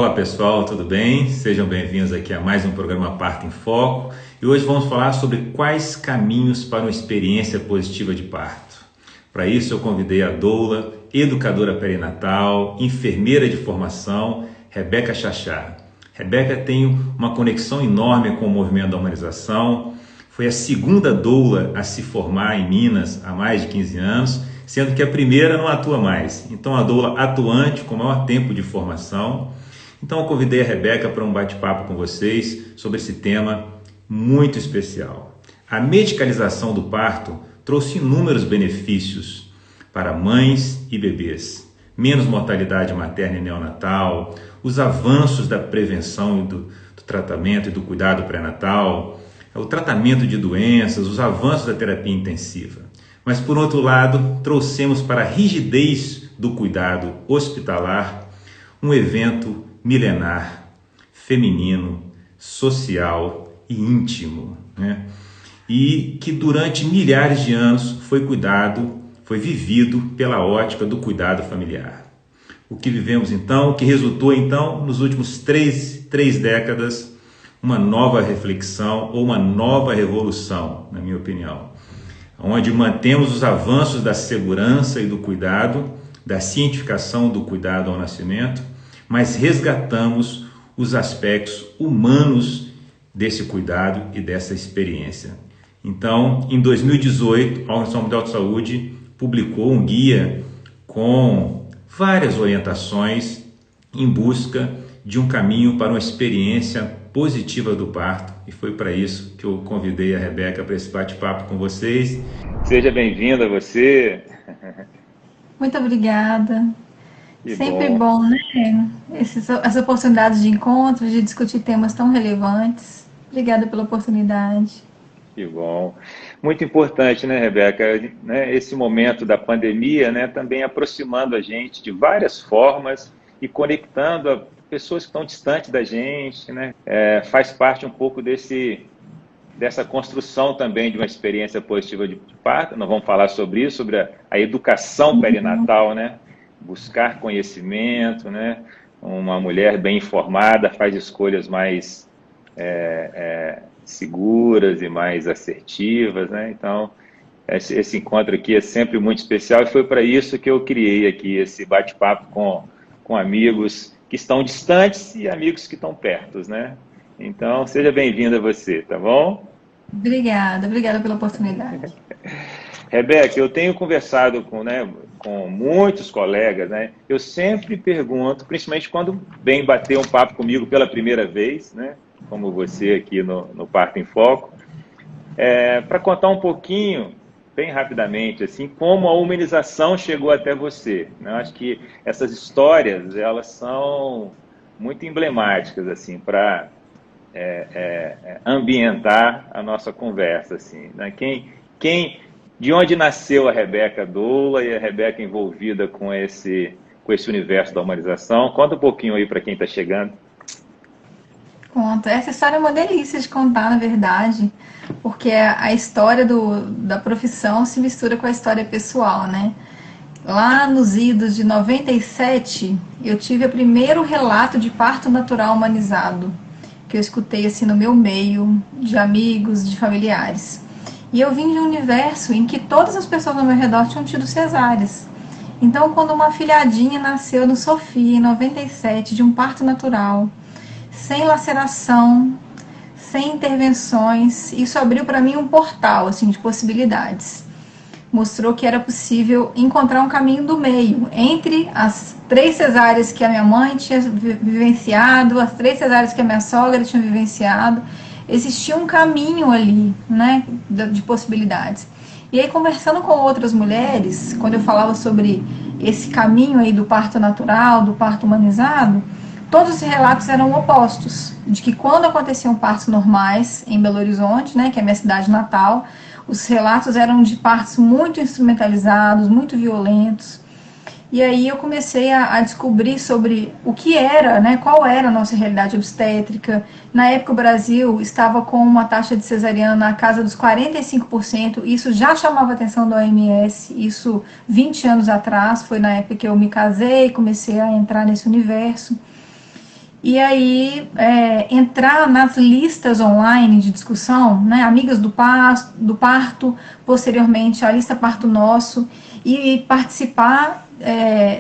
Fala pessoal, tudo bem? Sejam bem-vindos aqui a mais um programa Parto em Foco. E hoje vamos falar sobre quais caminhos para uma experiência positiva de parto. Para isso eu convidei a doula, educadora perinatal, enfermeira de formação, Rebeca Chachá. Rebeca tem uma conexão enorme com o movimento da humanização, foi a segunda doula a se formar em Minas há mais de 15 anos, sendo que a primeira não atua mais. Então a doula atuante com maior tempo de formação. Então eu convidei a Rebeca para um bate-papo com vocês sobre esse tema muito especial. A medicalização do parto trouxe inúmeros benefícios para mães e bebês. Menos mortalidade materna e neonatal, os avanços da prevenção e do tratamento e do cuidado pré-natal, o tratamento de doenças, os avanços da terapia intensiva. Mas, por outro lado, trouxemos para a rigidez do cuidado hospitalar um evento milenar, feminino, social e íntimo, né? E que durante milhares de anos foi vivido pela ótica do cuidado familiar. O que vivemos então, o que resultou então, nos últimos três décadas, uma nova reflexão ou uma nova revolução, na minha opinião, onde mantemos os avanços da segurança e do cuidado, da cientificação do cuidado ao nascimento, mas resgatamos os aspectos humanos desse cuidado e dessa experiência. Então, em 2018, a Organização Mundial de Saúde publicou um guia com várias orientações em busca de um caminho para uma experiência positiva do parto, e foi para isso que eu convidei a Rebeca para esse bate-papo com vocês. Seja bem-vinda você. Muito obrigada. Sempre bom, né? As oportunidades de encontro, de discutir temas tão relevantes. Obrigada pela oportunidade. Que bom. Muito importante, né, Rebeca? Né, esse momento da pandemia, né, também aproximando a gente de várias formas e conectando a pessoas que estão distantes da gente, né? Faz parte um pouco dessa construção também de uma experiência positiva de parto. Nós vamos falar sobre isso, sobre a educação perinatal, né? Buscar conhecimento, né? Uma mulher bem informada faz escolhas mais seguras e mais assertivas, né? Então, esse encontro aqui é sempre muito especial e foi para isso que eu criei aqui esse bate-papo com amigos que estão distantes e amigos que estão perto, né? Então, seja bem-vinda você, tá bom? Obrigada pela oportunidade. Rebeca, eu tenho conversado com muitos colegas, né? Eu sempre pergunto, principalmente quando vem bater um papo comigo pela primeira vez, né? Como você aqui no Parto em Foco, para contar um pouquinho, bem rapidamente, assim, como a humanização chegou até você, né? Acho que essas histórias, elas são muito emblemáticas, assim, para ambientar a nossa conversa, assim, né? De onde nasceu a Rebeca doula e a Rebeca envolvida com esse universo da humanização? Conta um pouquinho aí para quem está chegando. Conta. Essa história é uma delícia de contar, na verdade, porque a história da profissão se mistura com a história pessoal, né? Lá nos idos de 97, eu tive o primeiro relato de parto natural humanizado, que eu escutei assim no meu meio, de amigos, de familiares. E eu vim de um universo em que todas as pessoas ao meu redor tinham tido cesáreas. Então, quando uma filhadinha nasceu no Sofia, em 97, de um parto natural, sem laceração, sem intervenções, isso abriu para mim um portal assim, de possibilidades. Mostrou que era possível encontrar um caminho do meio, entre as 3 cesáreas que a minha mãe tinha vivenciado, as 3 cesáreas que a minha sogra tinha vivenciado. Existia um caminho ali, né, de possibilidades. E aí, conversando com outras mulheres, quando eu falava sobre esse caminho aí do parto natural, do parto humanizado, todos os relatos eram opostos, de que quando aconteciam partos normais em Belo Horizonte, né, que é a minha cidade natal, os relatos eram de partos muito instrumentalizados, muito violentos. E aí eu comecei a descobrir sobre o que era, né, qual era a nossa realidade obstétrica. Na época o Brasil estava com uma taxa de cesariana na casa dos 45%, isso já chamava a atenção da OMS, isso 20 anos atrás, foi na época que eu me casei, comecei a entrar nesse universo. e aí entrar nas listas online de discussão, né, Amigas do Parto, posteriormente a lista Parto Nosso, e participar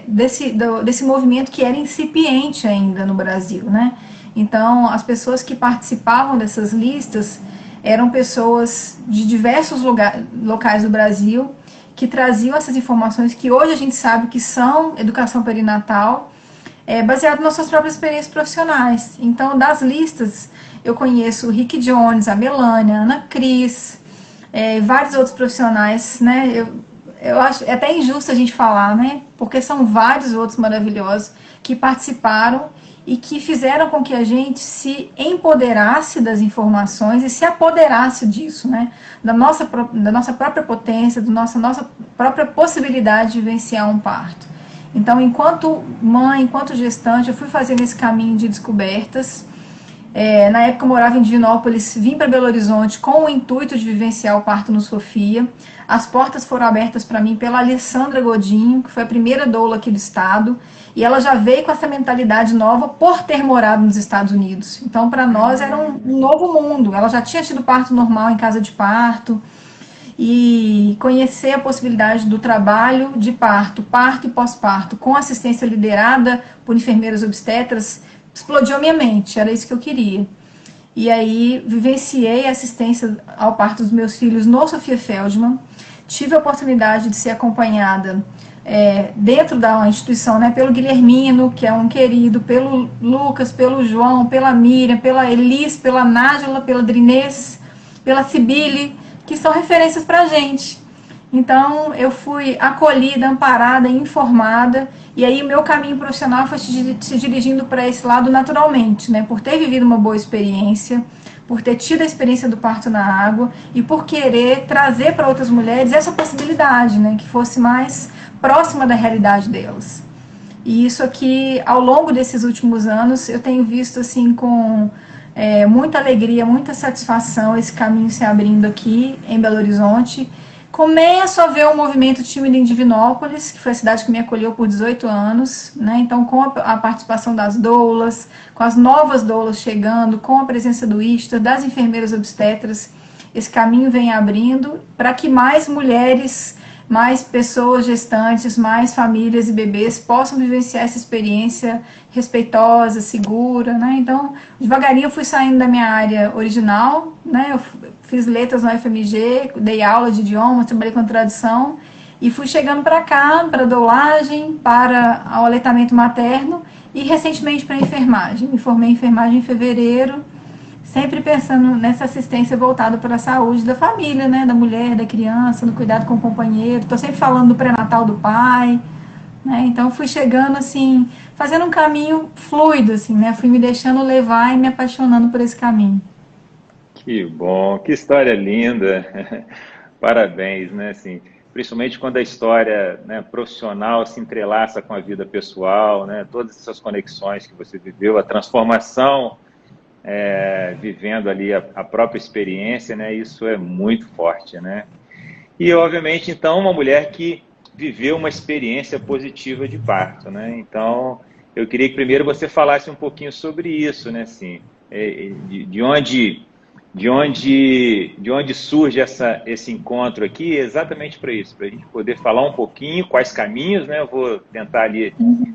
desse movimento que era incipiente ainda no Brasil, né? Então, as pessoas que participavam dessas listas eram pessoas de diversos locais do Brasil que traziam essas informações que hoje a gente sabe que são educação perinatal, baseado nas suas próprias experiências profissionais. Então, das listas, eu conheço o Rick Jones, a Melânia, a Ana Cris, vários outros profissionais, né? Eu acho até injusto a gente falar, né? Porque são vários outros maravilhosos que participaram e que fizeram com que a gente se empoderasse das informações e se apoderasse disso, né? Da nossa própria potência, da nossa própria possibilidade de vivenciar um parto. Então, enquanto mãe, enquanto gestante, eu fui fazendo esse caminho de descobertas. Na época eu morava em Divinópolis, vim para Belo Horizonte com o intuito de vivenciar o parto no Sofia. As portas foram abertas para mim pela Alessandra Godinho, que foi a primeira doula aqui do estado, e ela já veio com essa mentalidade nova por ter morado nos Estados Unidos. Então, para nós era um novo mundo. Ela já tinha tido parto normal em casa de parto, e conhecer a possibilidade do trabalho de parto e pós-parto, com assistência liderada por enfermeiras obstetras, explodiu a minha mente, era isso que eu queria. E aí, vivenciei a assistência ao parto dos meus filhos no Sofia Feldman, tive a oportunidade de ser acompanhada dentro da instituição, né, pelo Guilhermino, que é um querido, pelo Lucas, pelo João, pela Miriam, pela Elis, pela Nájila, pela Drinês, pela Cibile, que são referências para a gente. Então, eu fui acolhida, amparada, informada, e aí o meu caminho profissional foi se dirigindo para esse lado naturalmente, né? Por ter vivido uma boa experiência, por ter tido a experiência do parto na água, e por querer trazer para outras mulheres essa possibilidade, né? Que fosse mais próxima da realidade delas. E isso aqui, ao longo desses últimos anos, eu tenho visto assim com muita alegria, muita satisfação esse caminho se abrindo aqui em Belo Horizonte. Começo a ver um movimento tímido em Divinópolis, que foi a cidade que me acolheu por 18 anos, né? Então, com a participação das doulas, com as novas doulas chegando, com a presença do ISTA, das enfermeiras obstetras, esse caminho vem abrindo para que mais mulheres, mais pessoas gestantes, mais famílias e bebês possam vivenciar essa experiência respeitosa, segura, né? Então, devagarinho eu fui saindo da minha área original, né? Eu fiz letras no FMG, dei aula de idiomas, trabalhei com tradução e fui chegando para cá, para a doulagem, para o aleitamento materno e recentemente para a enfermagem. Me formei em enfermagem em fevereiro, sempre pensando nessa assistência voltada para a saúde da família, né, da mulher, da criança, no cuidado com o companheiro. Estou sempre falando do pré-natal do pai, né? Então fui chegando assim, fazendo um caminho fluido, assim, né? Fui me deixando levar e me apaixonando por esse caminho. Que bom, que história linda. Parabéns, né? Assim, principalmente quando a história, né, profissional se entrelaça com a vida pessoal, né? Todas essas conexões que você viveu, a transformação. Vivendo ali a própria experiência, né? Isso é muito forte, né? E, obviamente, então, uma mulher que viveu uma experiência positiva de parto, né? Então, eu queria que primeiro você falasse um pouquinho sobre isso, né? Assim, de onde surge esse encontro aqui, exatamente para isso, para a gente poder falar um pouquinho quais caminhos, né? Eu vou tentar ali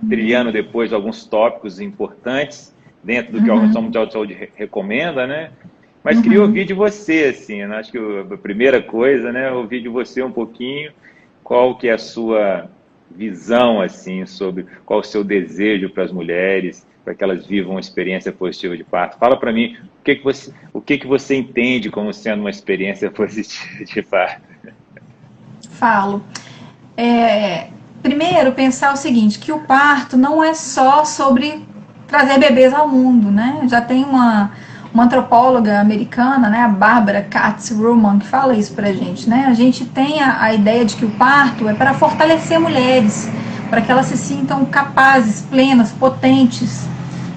trilhando depois alguns tópicos importantes dentro do que a Organização Mundial de Saúde recomenda, né? Mas queria ouvir de você, assim, né? Acho que a primeira coisa, né, ouvir de você um pouquinho qual que é a sua visão, assim, sobre qual o seu desejo para as mulheres, para que elas vivam uma experiência positiva de parto. Fala para mim o que você entende como sendo uma experiência positiva de parto. Falo. Primeiro, pensar o seguinte, que o parto não é só sobre trazer bebês ao mundo, né? Já tem uma antropóloga americana, né, a Barbara Katz-Ruhlman, que fala isso pra gente, né? A gente tem a ideia de que o parto é para fortalecer mulheres, para que elas se sintam capazes, plenas, potentes.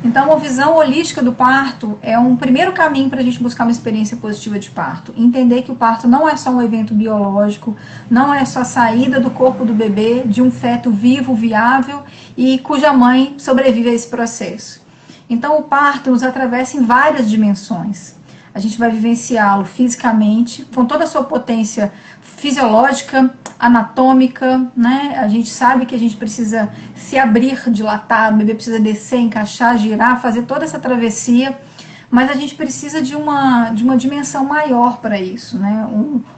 Então, a visão holística do parto é um primeiro caminho para a gente buscar uma experiência positiva de parto. Entender que o parto não é só um evento biológico, não é só a saída do corpo do bebê, de um feto vivo, viável, e cuja mãe sobrevive a esse processo. Então, o parto nos atravessa em várias dimensões. A gente vai vivenciá-lo fisicamente, com toda a sua potência fisiológica, anatômica, né? A gente sabe que a gente precisa se abrir, dilatar, o bebê precisa descer, encaixar, girar, fazer toda essa travessia, mas a gente precisa de uma dimensão maior para isso, né?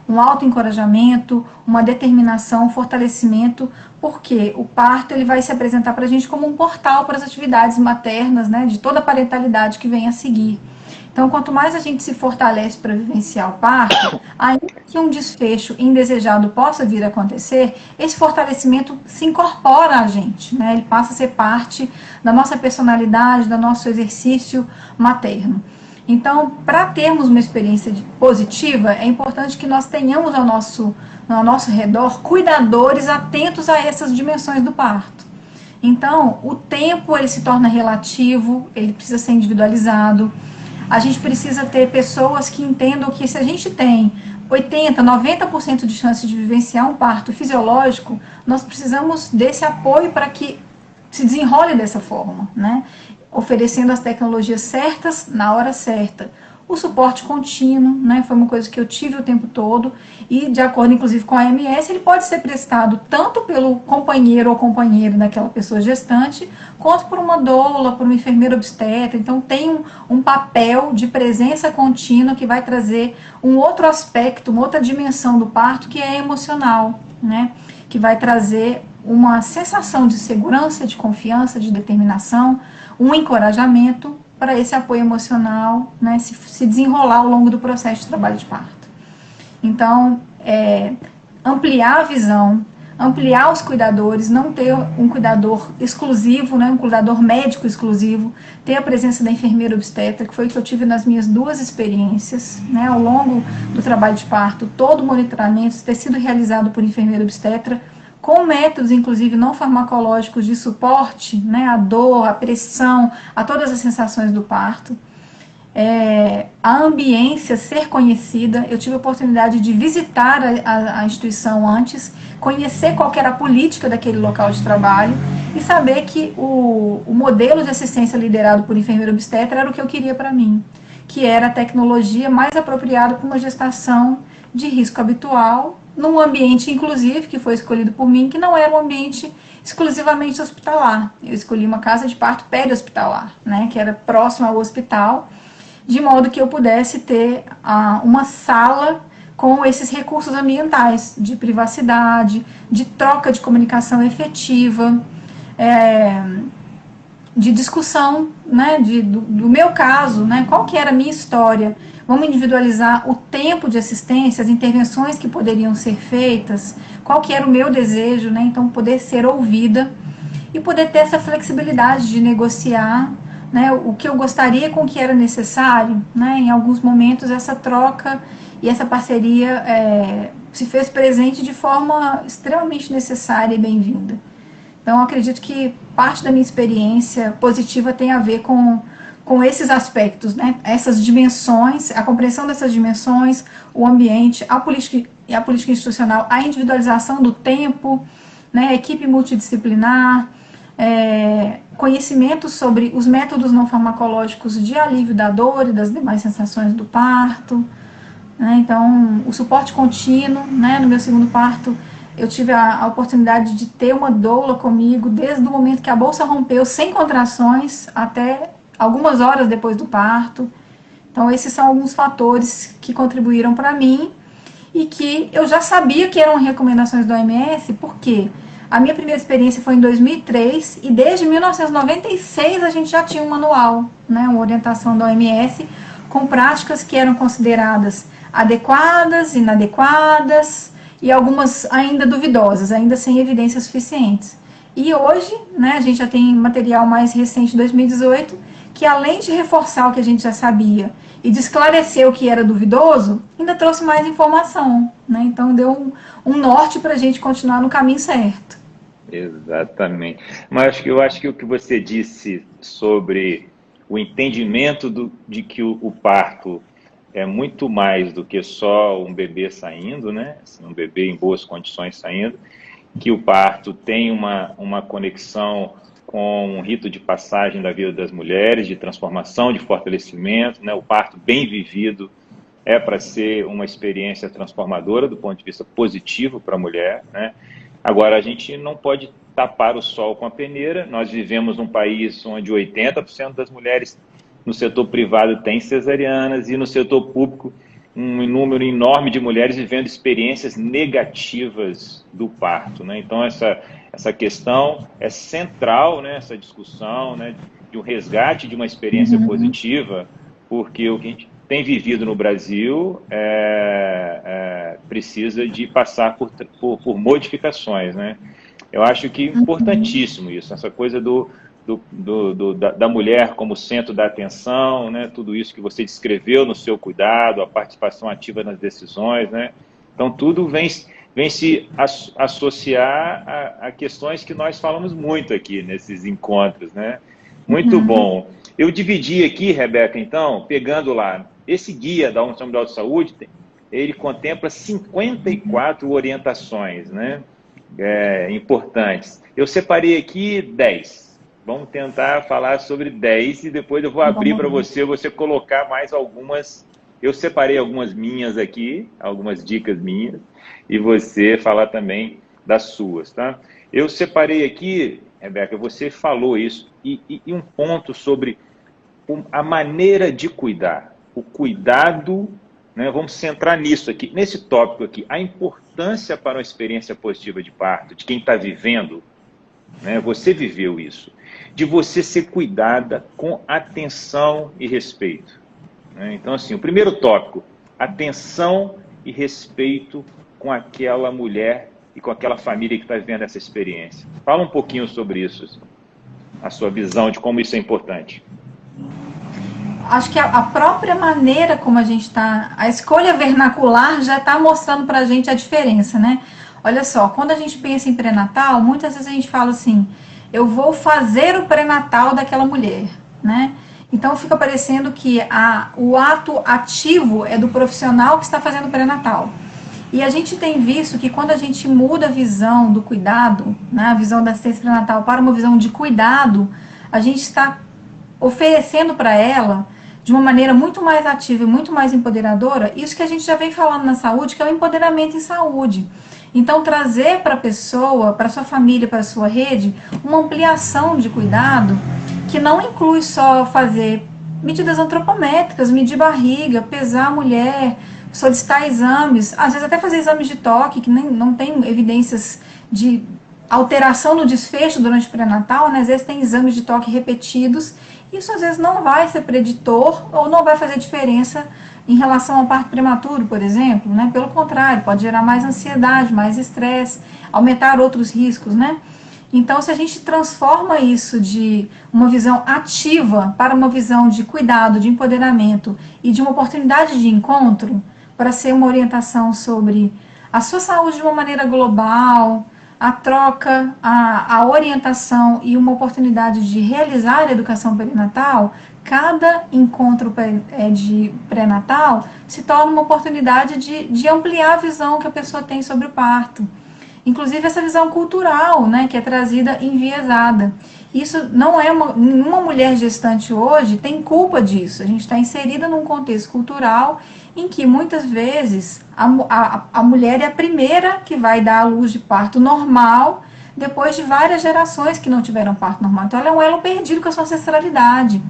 Um autoencorajamento, uma determinação, um fortalecimento, porque o parto ele vai se apresentar para a gente como um portal para as atividades maternas, né? De toda a parentalidade que vem a seguir. Então, quanto mais a gente se fortalece para vivenciar o parto, ainda que um desfecho indesejado possa vir a acontecer, esse fortalecimento se incorpora a gente, né? Ele passa a ser parte da nossa personalidade, do nosso exercício materno. Então, para termos uma experiência positiva, é importante que nós tenhamos ao nosso redor cuidadores atentos a essas dimensões do parto. Então, o tempo ele se torna relativo, ele precisa ser individualizado. A gente precisa ter pessoas que entendam que se a gente tem 80%, 90% de chance de vivenciar um parto fisiológico, nós precisamos desse apoio para que se desenrole dessa forma, né? Oferecendo as tecnologias certas na hora certa. O suporte contínuo, né, foi uma coisa que eu tive o tempo todo e, de acordo, inclusive, com a AMS, ele pode ser prestado tanto pelo companheiro ou companheira daquela pessoa gestante, quanto por uma doula, por uma enfermeira obstetra. Então, tem um papel de presença contínua que vai trazer um outro aspecto, uma outra dimensão do parto, que é emocional, né, que vai trazer uma sensação de segurança, de confiança, de determinação, um encorajamento para esse apoio emocional, né, se desenrolar ao longo do processo de trabalho de parto. Então, ampliar a visão, ampliar os cuidadores, não ter um cuidador exclusivo, né, um cuidador médico exclusivo, ter a presença da enfermeira obstetra, que foi o que eu tive nas minhas 2 experiências, né, ao longo do trabalho de parto, todo o monitoramento ter sido realizado por enfermeira obstetra, com métodos, inclusive, não farmacológicos de suporte, né, à dor, à pressão, a todas as sensações do parto. A ambiência ser conhecida, eu tive a oportunidade de visitar a instituição antes, conhecer qual era a política daquele local de trabalho e saber que o modelo de assistência liderado por enfermeira obstetra era o que eu queria para mim, que era a tecnologia mais apropriada para uma gestação de risco habitual, num ambiente, inclusive, que foi escolhido por mim, que não era um ambiente exclusivamente hospitalar. Eu escolhi uma casa de parto peri-hospitalar, né, que era próxima ao hospital, de modo que eu pudesse ter uma sala com esses recursos ambientais, de privacidade, de troca de comunicação efetiva, de discussão, né, do meu caso, né, qual que era a minha história. Vamos individualizar o tempo de assistência, as intervenções que poderiam ser feitas, qual que era o meu desejo, né, então poder ser ouvida e poder ter essa flexibilidade de negociar, né, o que eu gostaria com o que era necessário, né, em alguns momentos essa troca e essa parceria se fez presente de forma extremamente necessária e bem-vinda. Então, eu acredito que parte da minha experiência positiva tem a ver com esses aspectos, né? Essas dimensões, a compreensão dessas dimensões, o ambiente, a política institucional, a individualização do tempo, né? A equipe multidisciplinar, conhecimento sobre os métodos não farmacológicos de alívio da dor e das demais sensações do parto, né? Então, o suporte contínuo, né? No meu segundo parto, eu tive a oportunidade de ter uma doula comigo desde o momento que a bolsa rompeu, sem contrações, até algumas horas depois do parto. Então, esses são alguns fatores que contribuíram para mim e que eu já sabia que eram recomendações do OMS, porque a minha primeira experiência foi em 2003 e desde 1996 a gente já tinha um manual, né, uma orientação da OMS com práticas que eram consideradas adequadas, inadequadas e algumas ainda duvidosas, ainda sem evidências suficientes. E hoje, né, a gente já tem material mais recente, 2018, que além de reforçar o que a gente já sabia e de esclarecer o que era duvidoso, ainda trouxe mais informação, né? Então deu um norte para a gente continuar no caminho certo. Exatamente. Mas eu acho que o que você disse sobre o entendimento de que o parto é muito mais do que só um bebê saindo, né? Assim, um bebê em boas condições saindo, que o parto tem uma conexão com um rito de passagem da vida das mulheres, de transformação, de fortalecimento, né? O parto bem vivido é para ser uma experiência transformadora do ponto de vista positivo para a mulher, né? Agora, a gente não pode tapar o sol com a peneira. Nós vivemos num país onde 80% das mulheres no setor privado têm cesarianas e no setor público um número enorme de mulheres vivendo experiências negativas do parto, né? Então, essa questão é central, né? Essa discussão, né? De um resgate de uma experiência positiva, porque o que a gente tem vivido no Brasil precisa de passar por modificações, né? Eu acho que é importantíssimo isso, essa coisa da mulher como centro da atenção, né? Tudo isso que você descreveu no seu cuidado, a participação ativa nas decisões, né? Então, tudo vem se associar a questões que nós falamos muito aqui nesses encontros, né? Muito bom. Eu dividi aqui, Rebeca, então, pegando lá, esse guia da Organização Mundial de Saúde, ele contempla 54 orientações, né? Importantes. Eu separei aqui 10. Vamos tentar falar sobre 10 e depois eu vou abrir para você colocar mais algumas. Eu separei algumas minhas aqui, algumas dicas minhas, e você falar também das suas, tá? Eu separei aqui, Rebeca, você falou isso, e um ponto sobre a maneira de cuidar, o cuidado, né? Vamos centrar nisso aqui, nesse tópico aqui, a importância para uma experiência positiva de parto, de quem está vivendo, né? Você viveu isso, de você ser cuidada com atenção e respeito, né? Então, assim, o primeiro tópico, atenção e respeito com aquela mulher e com aquela família que está vivendo essa experiência. Fala um pouquinho sobre isso, a sua visão de como isso é importante. Acho que a própria maneira como a gente está, a escolha vernacular já está mostrando para a gente a diferença, né? Olha só, quando a gente pensa em pré-natal, muitas vezes a gente fala assim, eu vou fazer o pré-natal daquela mulher, né? Então fica parecendo que o ato ativo é do profissional que está fazendo o pré-natal. E a gente tem visto que quando a gente muda a visão do cuidado, né, a visão da assistência pré-natal para uma visão de cuidado, a gente está oferecendo para ela, de uma maneira muito mais ativa e muito mais empoderadora, isso que a gente já vem falando na saúde, que é o empoderamento em saúde. Então, trazer para a pessoa, para a sua família, para a sua rede, uma ampliação de cuidado que não inclui só fazer medidas antropométricas, medir barriga, pesar a mulher, solicitar exames, às vezes até fazer exames de toque, que não tem evidências de alteração no desfecho durante o pré-natal, né? Às vezes tem exames de toque repetidos, isso às vezes não vai ser preditor ou não vai fazer diferença em relação ao parto prematuro, por exemplo, né? Pelo contrário, pode gerar mais ansiedade, mais estresse, aumentar outros riscos, né? Então, se a gente transforma isso de uma visão ativa para uma visão de cuidado, de empoderamento e de uma oportunidade de encontro, para ser uma orientação sobre a sua saúde de uma maneira global, a troca, a orientação e uma oportunidade de realizar a educação perinatal, cada encontro de pré-natal se torna uma oportunidade de ampliar a visão que a pessoa tem sobre o parto. Inclusive essa visão cultural, né, que é trazida enviesada. Isso não é nenhuma mulher gestante hoje tem culpa disso. A gente está inserida num contexto cultural em que muitas vezes a mulher é a primeira que vai dar à luz de parto normal, depois de várias gerações que não tiveram parto normal. Então ela é um elo perdido com a sua ancestralidade.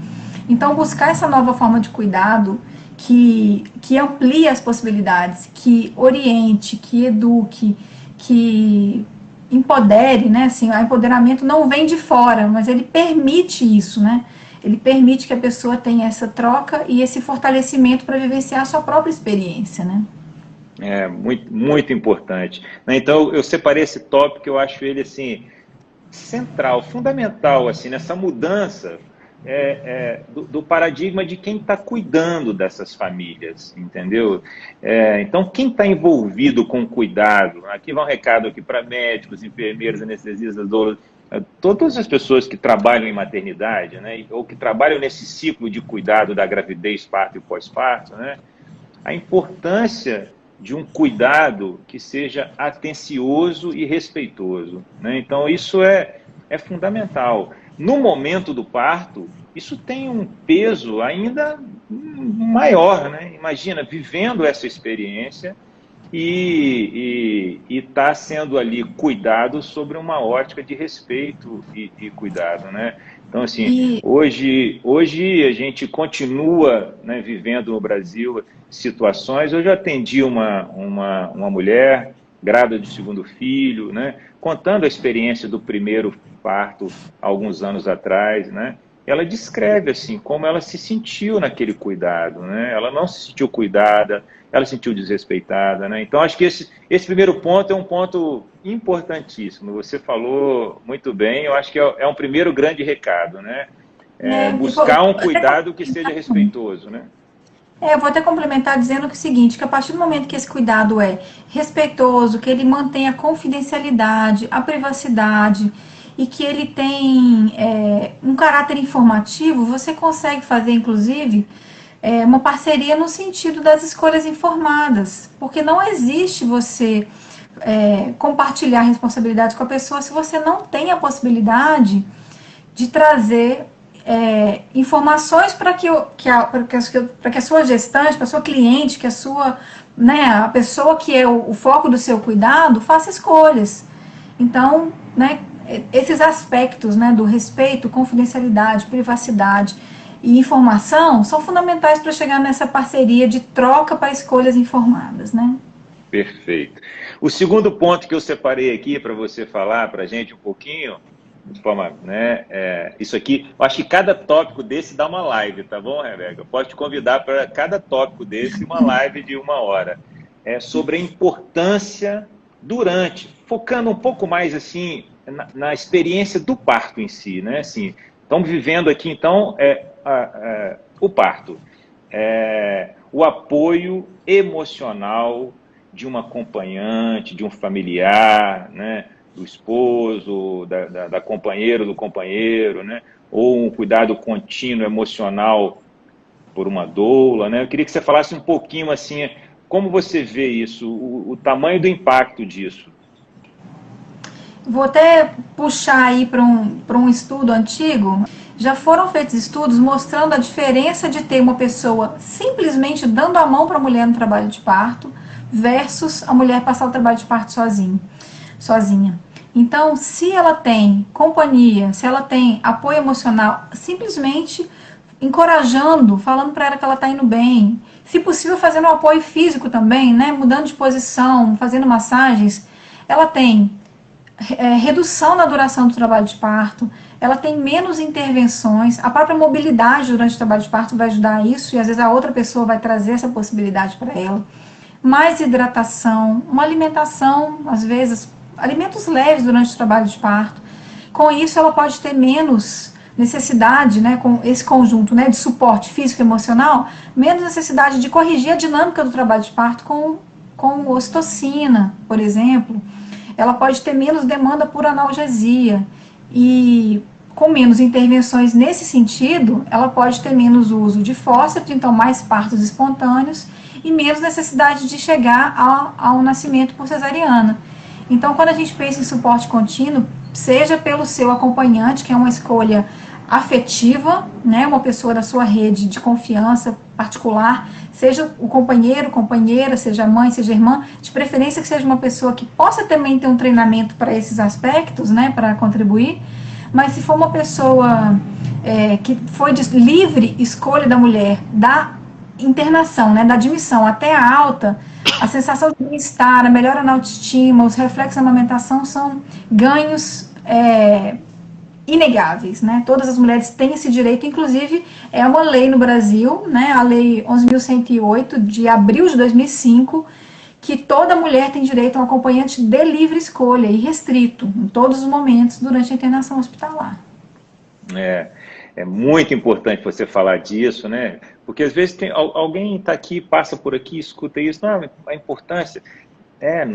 Então buscar essa nova forma de cuidado que amplie as possibilidades, que oriente, que eduque, que empodere, né? Assim, o empoderamento não vem de fora, mas ele permite isso, né? Ele permite que a pessoa tenha essa troca e esse fortalecimento para vivenciar a sua própria experiência, né? É, muito, muito importante. Então, eu separei esse tópico, eu acho ele, assim, central, fundamental, assim, nessa mudança do paradigma de quem está cuidando dessas famílias, entendeu? Então, quem está envolvido com cuidado, aqui vai um recado aqui para médicos, enfermeiros, anestesistas, doulas, todas as pessoas que trabalham em maternidade, né, ou que trabalham nesse ciclo de cuidado da gravidez, parto e pós-parto, né, a importância de um cuidado que seja atencioso e respeitoso, né? Então, isso é fundamental. no momento do parto, isso tem um peso ainda maior, né? Imagina, vivendo essa experiência e está sendo ali cuidado sobre uma ótica de respeito e cuidado, né? Então, assim, E hoje a gente continua, né, vivendo no Brasil situações. Eu já atendi uma mulher grávida de segundo filho, né, contando a experiência do primeiro parto alguns anos atrás, né? Ela descreve assim como ela se sentiu naquele cuidado, né? Ela não se sentiu cuidada, ela se sentiu desrespeitada, né? Então acho que esse primeiro ponto é um ponto importantíssimo. Você falou muito bem. Eu acho que é um primeiro grande recado, né? Buscar um cuidado que seja respeitoso, né? eu vou até complementar dizendo que é o seguinte, que a partir do momento que esse cuidado é respeitoso, que ele mantém a confidencialidade, a privacidade e que ele tem um caráter informativo, você consegue fazer, inclusive, uma parceria no sentido das escolhas informadas, porque não existe você compartilhar responsabilidades com a pessoa se você não tem a possibilidade de trazer informações para que a sua gestante, para a sua cliente, que a sua, né, a pessoa que é o foco do seu cuidado, faça escolhas. Então, né, esses aspectos, né, do respeito, confidencialidade, privacidade e informação são fundamentais para chegar nessa parceria de troca para escolhas informadas, né? Perfeito. O segundo ponto que eu separei aqui para você falar para a gente um pouquinho, de forma, né, isso aqui, eu acho que cada tópico desse dá uma live, tá bom, Rebeca? Eu posso te convidar para cada tópico desse uma live de 1 hora. É sobre a importância durante, focando um pouco mais assim na experiência do parto em si, né? Assim, estamos vivendo aqui então o parto, o apoio emocional de uma acompanhante, de um familiar, né? Do esposo, da companheira, do companheiro, né? Ou um cuidado contínuo emocional por uma doula, né? Eu queria que você falasse um pouquinho assim, como você vê isso, o tamanho do impacto disso. Vou até puxar aí para um estudo antigo. Já foram feitos estudos mostrando a diferença de ter uma pessoa simplesmente dando a mão para a mulher no trabalho de parto versus a mulher passar o trabalho de parto sozinha. Então, se ela tem companhia, se ela tem apoio emocional, simplesmente encorajando, falando para ela que ela está indo bem, se possível fazendo um apoio físico também, né, mudando de posição, fazendo massagens, ela tem redução na duração do trabalho de parto, ela tem menos intervenções, a própria mobilidade durante o trabalho de parto vai ajudar a isso, e às vezes a outra pessoa vai trazer essa possibilidade para ela. Mais hidratação, uma alimentação, às vezes, alimentos leves durante o trabalho de parto. Com isso, ela pode ter menos necessidade, né, com esse conjunto, né, de suporte físico e emocional, menos necessidade de corrigir a dinâmica do trabalho de parto com ocitocina, por exemplo. Ela pode ter menos demanda por analgesia e com menos intervenções nesse sentido, ela pode ter menos uso de fósforo, então mais partos espontâneos e menos necessidade de chegar ao nascimento por cesariana. Então, quando a gente pensa em suporte contínuo, seja pelo seu acompanhante, que é uma escolha afetiva, né, uma pessoa da sua rede de confiança particular, seja o companheiro, companheira, seja a mãe, seja a irmã, de preferência que seja uma pessoa que possa também ter um treinamento para esses aspectos, né, para contribuir, mas se for uma pessoa que foi de livre escolha da mulher, da internação, né, da admissão até a alta, a sensação de bem-estar, a melhora na autoestima, os reflexos da amamentação são ganhos inegáveis, né? Todas as mulheres têm esse direito, inclusive é uma lei no Brasil, né? A lei 11.108 de abril de 2005, que toda mulher tem direito a um acompanhante de livre escolha, irrestrito, em todos os momentos durante a internação hospitalar. É muito importante você falar disso, né? Porque às vezes alguém está aqui, passa por aqui, escuta isso. Não, a importância é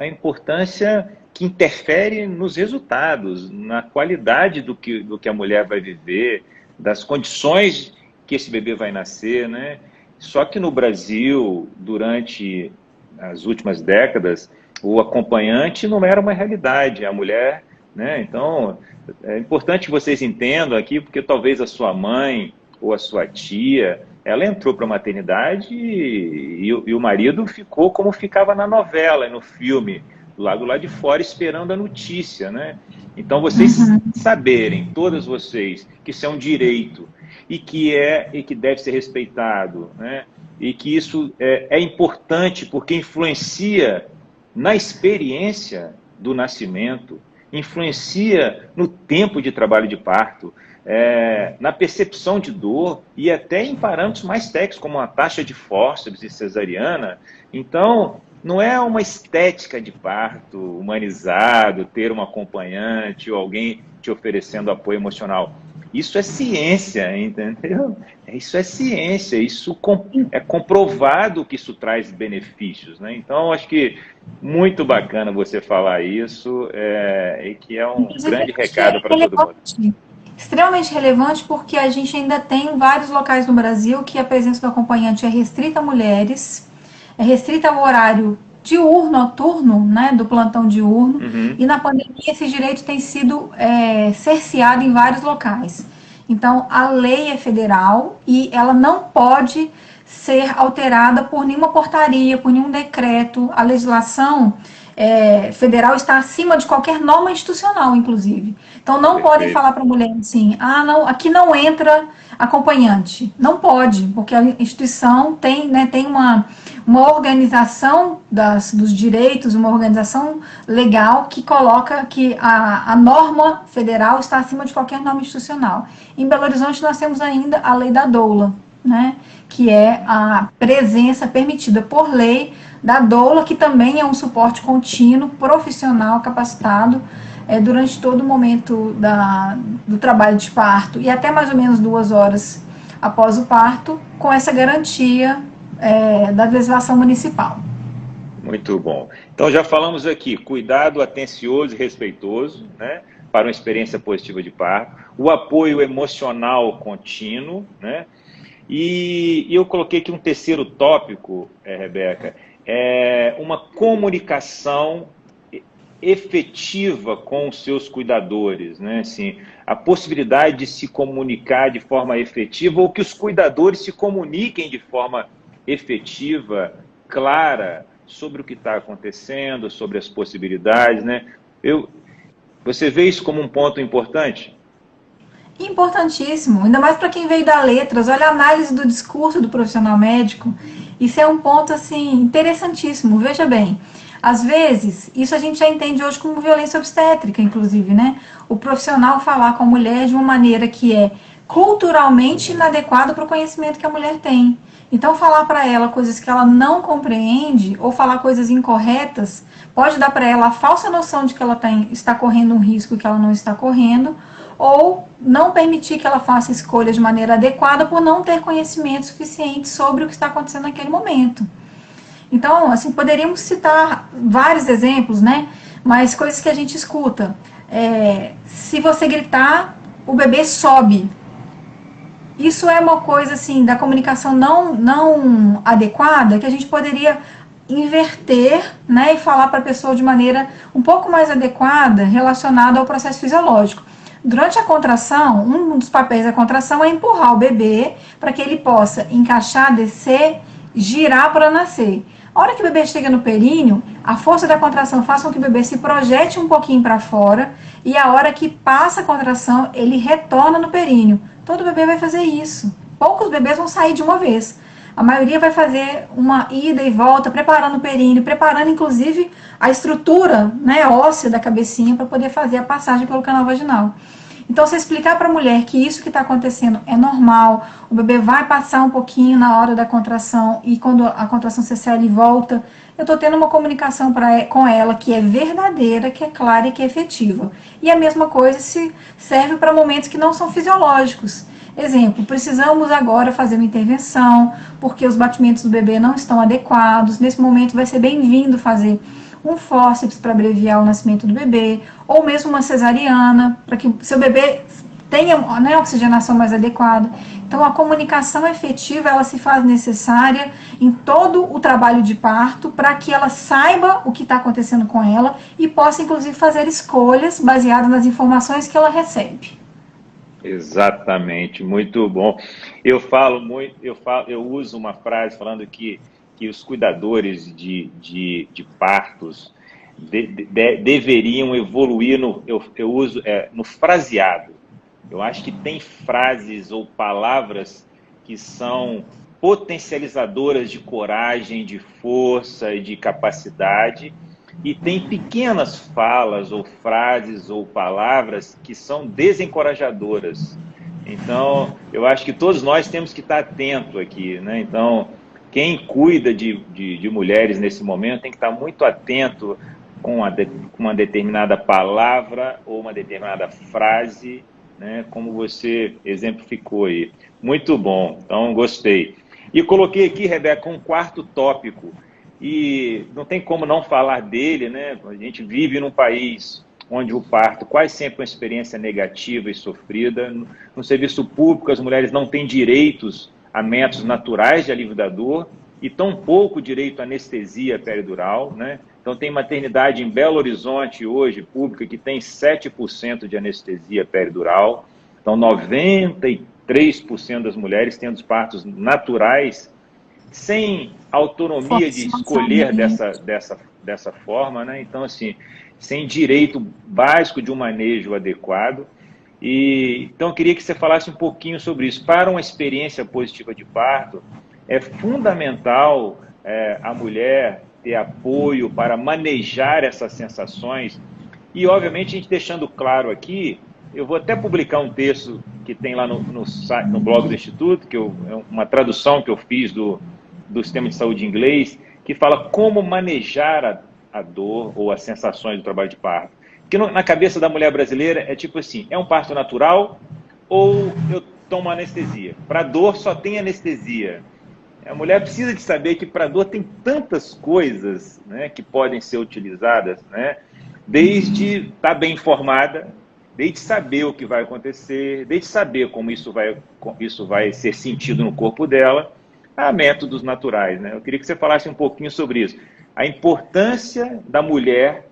a importância que interfere nos resultados, na qualidade do que a mulher vai viver, das condições que esse bebê vai nascer, né? Só que no Brasil, durante as últimas décadas, o acompanhante não era uma realidade. A mulher né? Então, é importante que vocês entendam aqui, porque talvez a sua mãe ou a sua tia, ela entrou para a maternidade e o marido ficou como ficava na novela e no filme, do lado lá de fora, esperando a notícia, né? Então, vocês saberem, todas vocês, que isso é um direito e que deve ser respeitado, né? E que isso é importante porque influencia na experiência do nascimento, influencia no tempo de trabalho de parto, na percepção de dor e até em parâmetros mais técnicos, como a taxa de fórceps e cesariana. Então, não é uma estética de parto humanizado, ter um acompanhante ou alguém te oferecendo apoio emocional. Isso é ciência, entendeu? Isso é ciência, isso é comprovado que isso traz benefícios, né? Então, acho que muito bacana você falar isso, e que é um grande recado para todo mundo. Extremamente relevante, porque a gente ainda tem vários locais no Brasil que a presença do acompanhante é restrita a mulheres, é restrita ao horário diurno, noturno, né, do plantão diurno, e na pandemia esse direito tem sido cerceado em vários locais. Então, a lei é federal e ela não pode ser alterada por nenhuma portaria, por nenhum decreto. A legislação federal está acima de qualquer norma institucional, inclusive. Então, não podem falar para a mulher assim, não, aqui não entra acompanhante. Não pode, porque a instituição tem uma organização dos direitos, uma organização legal que coloca que a norma federal está acima de qualquer norma institucional. Em Belo Horizonte nós temos ainda a lei da doula, né, que é a presença permitida por lei da doula, que também é um suporte contínuo, profissional, capacitado, durante todo o momento do trabalho de parto e até mais ou menos 2 horas após o parto, com essa garantia da legislação municipal. Muito bom. Então já falamos aqui, cuidado atencioso e respeitoso, né, para uma experiência positiva de parto, o apoio emocional contínuo, né, e eu coloquei aqui um terceiro tópico, Rebeca, uma comunicação efetiva com os seus cuidadores, né? Assim, a possibilidade de se comunicar de forma efetiva ou que os cuidadores se comuniquem de forma efetiva, clara, sobre o que está acontecendo, sobre as possibilidades, né? Você vê isso como um ponto importante? Importantíssimo, ainda mais para quem veio da letras. Olha a análise do discurso do profissional médico. Isso é um ponto assim interessantíssimo. Veja bem, às vezes, isso a gente já entende hoje como violência obstétrica, inclusive, né? O profissional falar com a mulher de uma maneira que é culturalmente inadequada para o conhecimento que a mulher tem. Então, falar para ela coisas que ela não compreende ou falar coisas incorretas pode dar para ela a falsa noção de que ela está correndo um risco que ela não está correndo, ou não permitir que ela faça escolhas de maneira adequada por não ter conhecimento suficiente sobre o que está acontecendo naquele momento. Então, assim, poderíamos citar vários exemplos, né? Mas coisas que a gente escuta. Se você gritar, o bebê sobe. Isso é uma coisa, assim, da comunicação não adequada, que a gente poderia inverter, né? E falar para a pessoa de maneira um pouco mais adequada, relacionada ao processo fisiológico. Durante a contração, um dos papéis da contração é empurrar o bebê para que ele possa encaixar, descer, girar para nascer. A hora que o bebê chega no períneo, a força da contração faz com que o bebê se projete um pouquinho para fora, e a hora que passa a contração, ele retorna no períneo. Todo bebê vai fazer isso. Poucos bebês vão sair de uma vez. A maioria vai fazer uma ida e volta, preparando o períneo, preparando inclusive a estrutura, né, óssea da cabecinha para poder fazer a passagem pelo canal vaginal. Então, você explicar para a mulher que isso que está acontecendo é normal, o bebê vai passar um pouquinho na hora da contração e quando a contração cessar ele volta, eu estou tendo uma comunicação com ela que é verdadeira, que é clara e que é efetiva. E a mesma coisa se serve para momentos que não são fisiológicos. Exemplo, precisamos agora fazer uma intervenção porque os batimentos do bebê não estão adequados. Nesse momento vai ser bem-vindo fazer um fórceps para abreviar o nascimento do bebê, ou mesmo uma cesariana, para que seu bebê tenha, né, oxigenação mais adequada. Então, a comunicação efetiva, ela se faz necessária em todo o trabalho de parto, para que ela saiba o que está acontecendo com ela e possa, inclusive, fazer escolhas baseadas nas informações que ela recebe. Exatamente, muito bom. Eu uso uma frase falando que os cuidadores de partos deveriam evoluir no fraseado. Eu acho que tem frases ou palavras que são potencializadoras de coragem, de força e de capacidade, e tem pequenas falas ou frases ou palavras que são desencorajadoras. Então, eu acho que todos nós temos que estar atento aqui, né? Então, quem cuida de mulheres nesse momento tem que estar muito atento com uma determinada palavra ou uma determinada frase, né? Como você exemplificou aí. Muito bom, então gostei. E coloquei aqui, Rebeca, um quarto tópico, e não tem como não falar dele, né? A gente vive num país onde o parto quase sempre é uma experiência negativa e sofrida. No serviço público, as mulheres não têm direitos a métodos naturais de alívio da dor e tampouco direito à anestesia peridural, né? Então, tem maternidade em Belo Horizonte hoje, pública, que tem 7% de anestesia peridural. Então, 93% das mulheres tendo os partos naturais, sem autonomia de escolher dessa forma, né? Então, assim, sem direito básico de um manejo adequado. Então, eu queria que você falasse um pouquinho sobre isso. Para uma experiência positiva de parto, é fundamental a mulher ter apoio para manejar essas sensações. E, obviamente, a gente deixando claro aqui, eu vou até publicar um texto que tem lá no blog do Instituto, que é uma tradução que eu fiz do sistema de saúde inglês, que fala como manejar a dor ou as sensações do trabalho de parto. Porque na cabeça da mulher brasileira é tipo assim, é um parto natural ou eu tomo anestesia? Para dor só tem anestesia. A mulher precisa de saber que para dor tem tantas coisas, né, que podem ser utilizadas, né, desde estar bem informada, desde saber o que vai acontecer, desde saber como isso vai ser sentido no corpo dela, a métodos naturais, né? Eu queria que você falasse um pouquinho sobre isso. A importância da mulher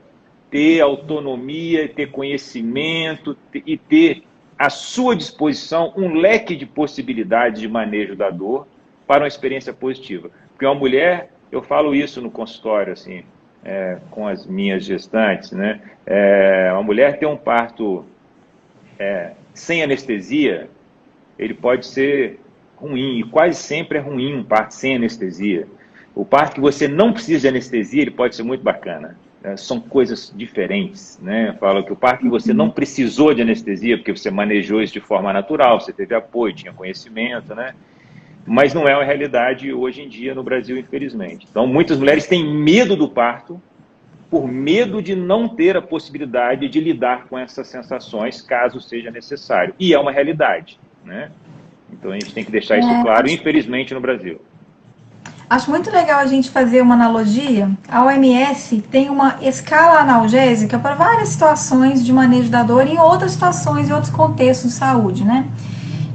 ter autonomia, ter conhecimento e ter à sua disposição um leque de possibilidades de manejo da dor para uma experiência positiva. Porque uma mulher, eu falo isso no consultório, assim, com as minhas gestantes, né? Uma mulher ter um parto sem anestesia, ele pode ser ruim, e quase sempre é ruim um parto sem anestesia. O parto que você não precisa de anestesia, ele pode ser muito bacana. São coisas diferentes, né? Eu falo que o parto que você não precisou de anestesia, porque você manejou isso de forma natural, você teve apoio, tinha conhecimento, né? Mas não é uma realidade hoje em dia no Brasil, infelizmente. Então, muitas mulheres têm medo do parto, por medo de não ter a possibilidade de lidar com essas sensações, caso seja necessário. E é uma realidade, né? Então, a gente tem que deixar isso claro, infelizmente, no Brasil. Acho muito legal a gente fazer uma analogia. A OMS tem uma escala analgésica para várias situações de manejo da dor, em outras situações, em outros contextos de saúde, né?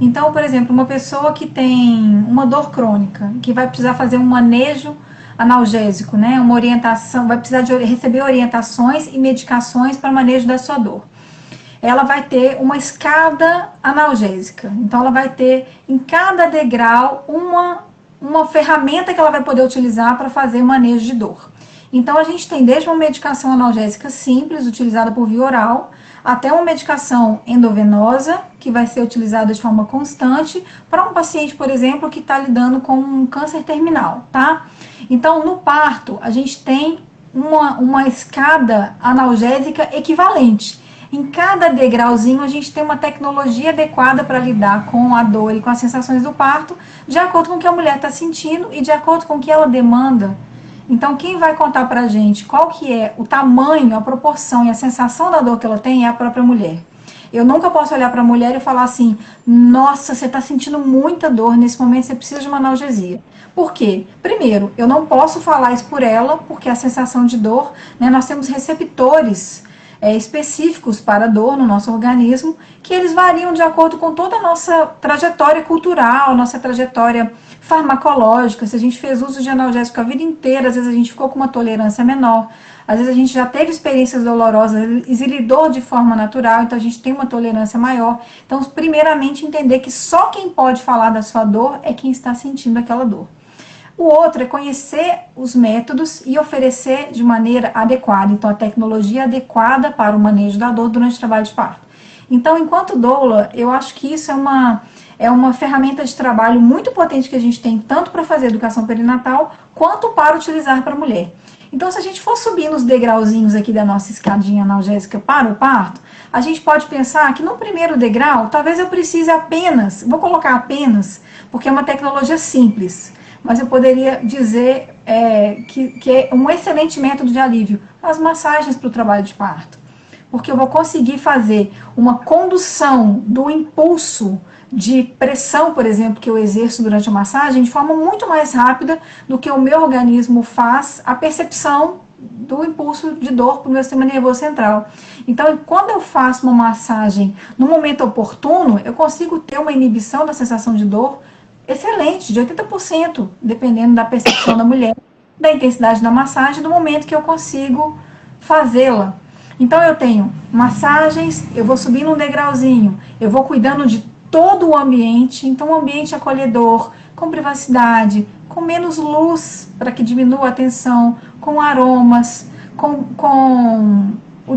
Então, por exemplo, uma pessoa que tem uma dor crônica, que vai precisar fazer um manejo analgésico, né? Uma orientação, vai precisar de receber orientações e medicações para manejo da sua dor. Ela vai ter uma escada analgésica. Então, ela vai ter em cada degrau uma ferramenta que ela vai poder utilizar para fazer manejo de dor. Então, a gente tem desde uma medicação analgésica simples, utilizada por via oral, até uma medicação endovenosa, que vai ser utilizada de forma constante, para um paciente, por exemplo, que está lidando com um câncer terminal, tá? Então, no parto, a gente tem uma escada analgésica equivalente. Em cada degrauzinho, a gente tem uma tecnologia adequada para lidar com a dor e com as sensações do parto, de acordo com o que a mulher está sentindo e de acordo com o que ela demanda. Então, quem vai contar pra gente qual que é o tamanho, a proporção e a sensação da dor que ela tem é a própria mulher. Eu nunca posso olhar para a mulher e falar assim, nossa, você está sentindo muita dor, nesse momento você precisa de uma analgesia. Por quê? Primeiro, eu não posso falar isso por ela, porque a sensação de dor, né, nós temos receptores específicos para a dor no nosso organismo, que eles variam de acordo com toda a nossa trajetória cultural, nossa trajetória farmacológica. Se a gente fez uso de analgésico a vida inteira, às vezes a gente ficou com uma tolerância menor, às vezes a gente já teve experiências dolorosas e se lidou de forma natural, então a gente tem uma tolerância maior. Então, primeiramente, entender que só quem pode falar da sua dor é quem está sentindo aquela dor. O outro é conhecer os métodos e oferecer de maneira adequada. Então, a tecnologia adequada para o manejo da dor durante o trabalho de parto. Então, enquanto doula, eu acho que isso é uma ferramenta de trabalho muito potente que a gente tem, tanto para fazer educação perinatal, quanto para utilizar para a mulher. Então, se a gente for subindo os degrauzinhos aqui da nossa escadinha analgésica para o parto, a gente pode pensar que no primeiro degrau, talvez eu precise apenas, vou colocar apenas, porque é uma tecnologia simples, mas eu poderia dizer que é um excelente método de alívio, as massagens para o trabalho de parto. Porque eu vou conseguir fazer uma condução do impulso de pressão, por exemplo, que eu exerço durante a massagem, de forma muito mais rápida do que o meu organismo faz a percepção do impulso de dor para o meu sistema nervoso central. Então, quando eu faço uma massagem no momento oportuno, eu consigo ter uma inibição da sensação de dor excelente, de 80%, dependendo da percepção da mulher, da intensidade da massagem, do momento que eu consigo fazê-la. Então, eu tenho massagens, eu vou subindo um degrauzinho, eu vou cuidando de todo o ambiente, então um ambiente acolhedor, com privacidade, com menos luz, para que diminua a tensão, com aromas, com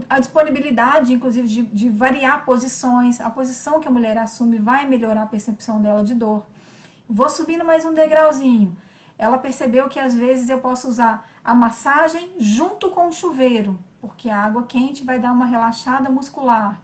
a disponibilidade, inclusive, de variar posições. A posição que a mulher assume vai melhorar a percepção dela de dor. Vou subindo mais um degrauzinho. Ela percebeu que às vezes eu posso usar a massagem junto com o chuveiro, porque a água quente vai dar uma relaxada muscular.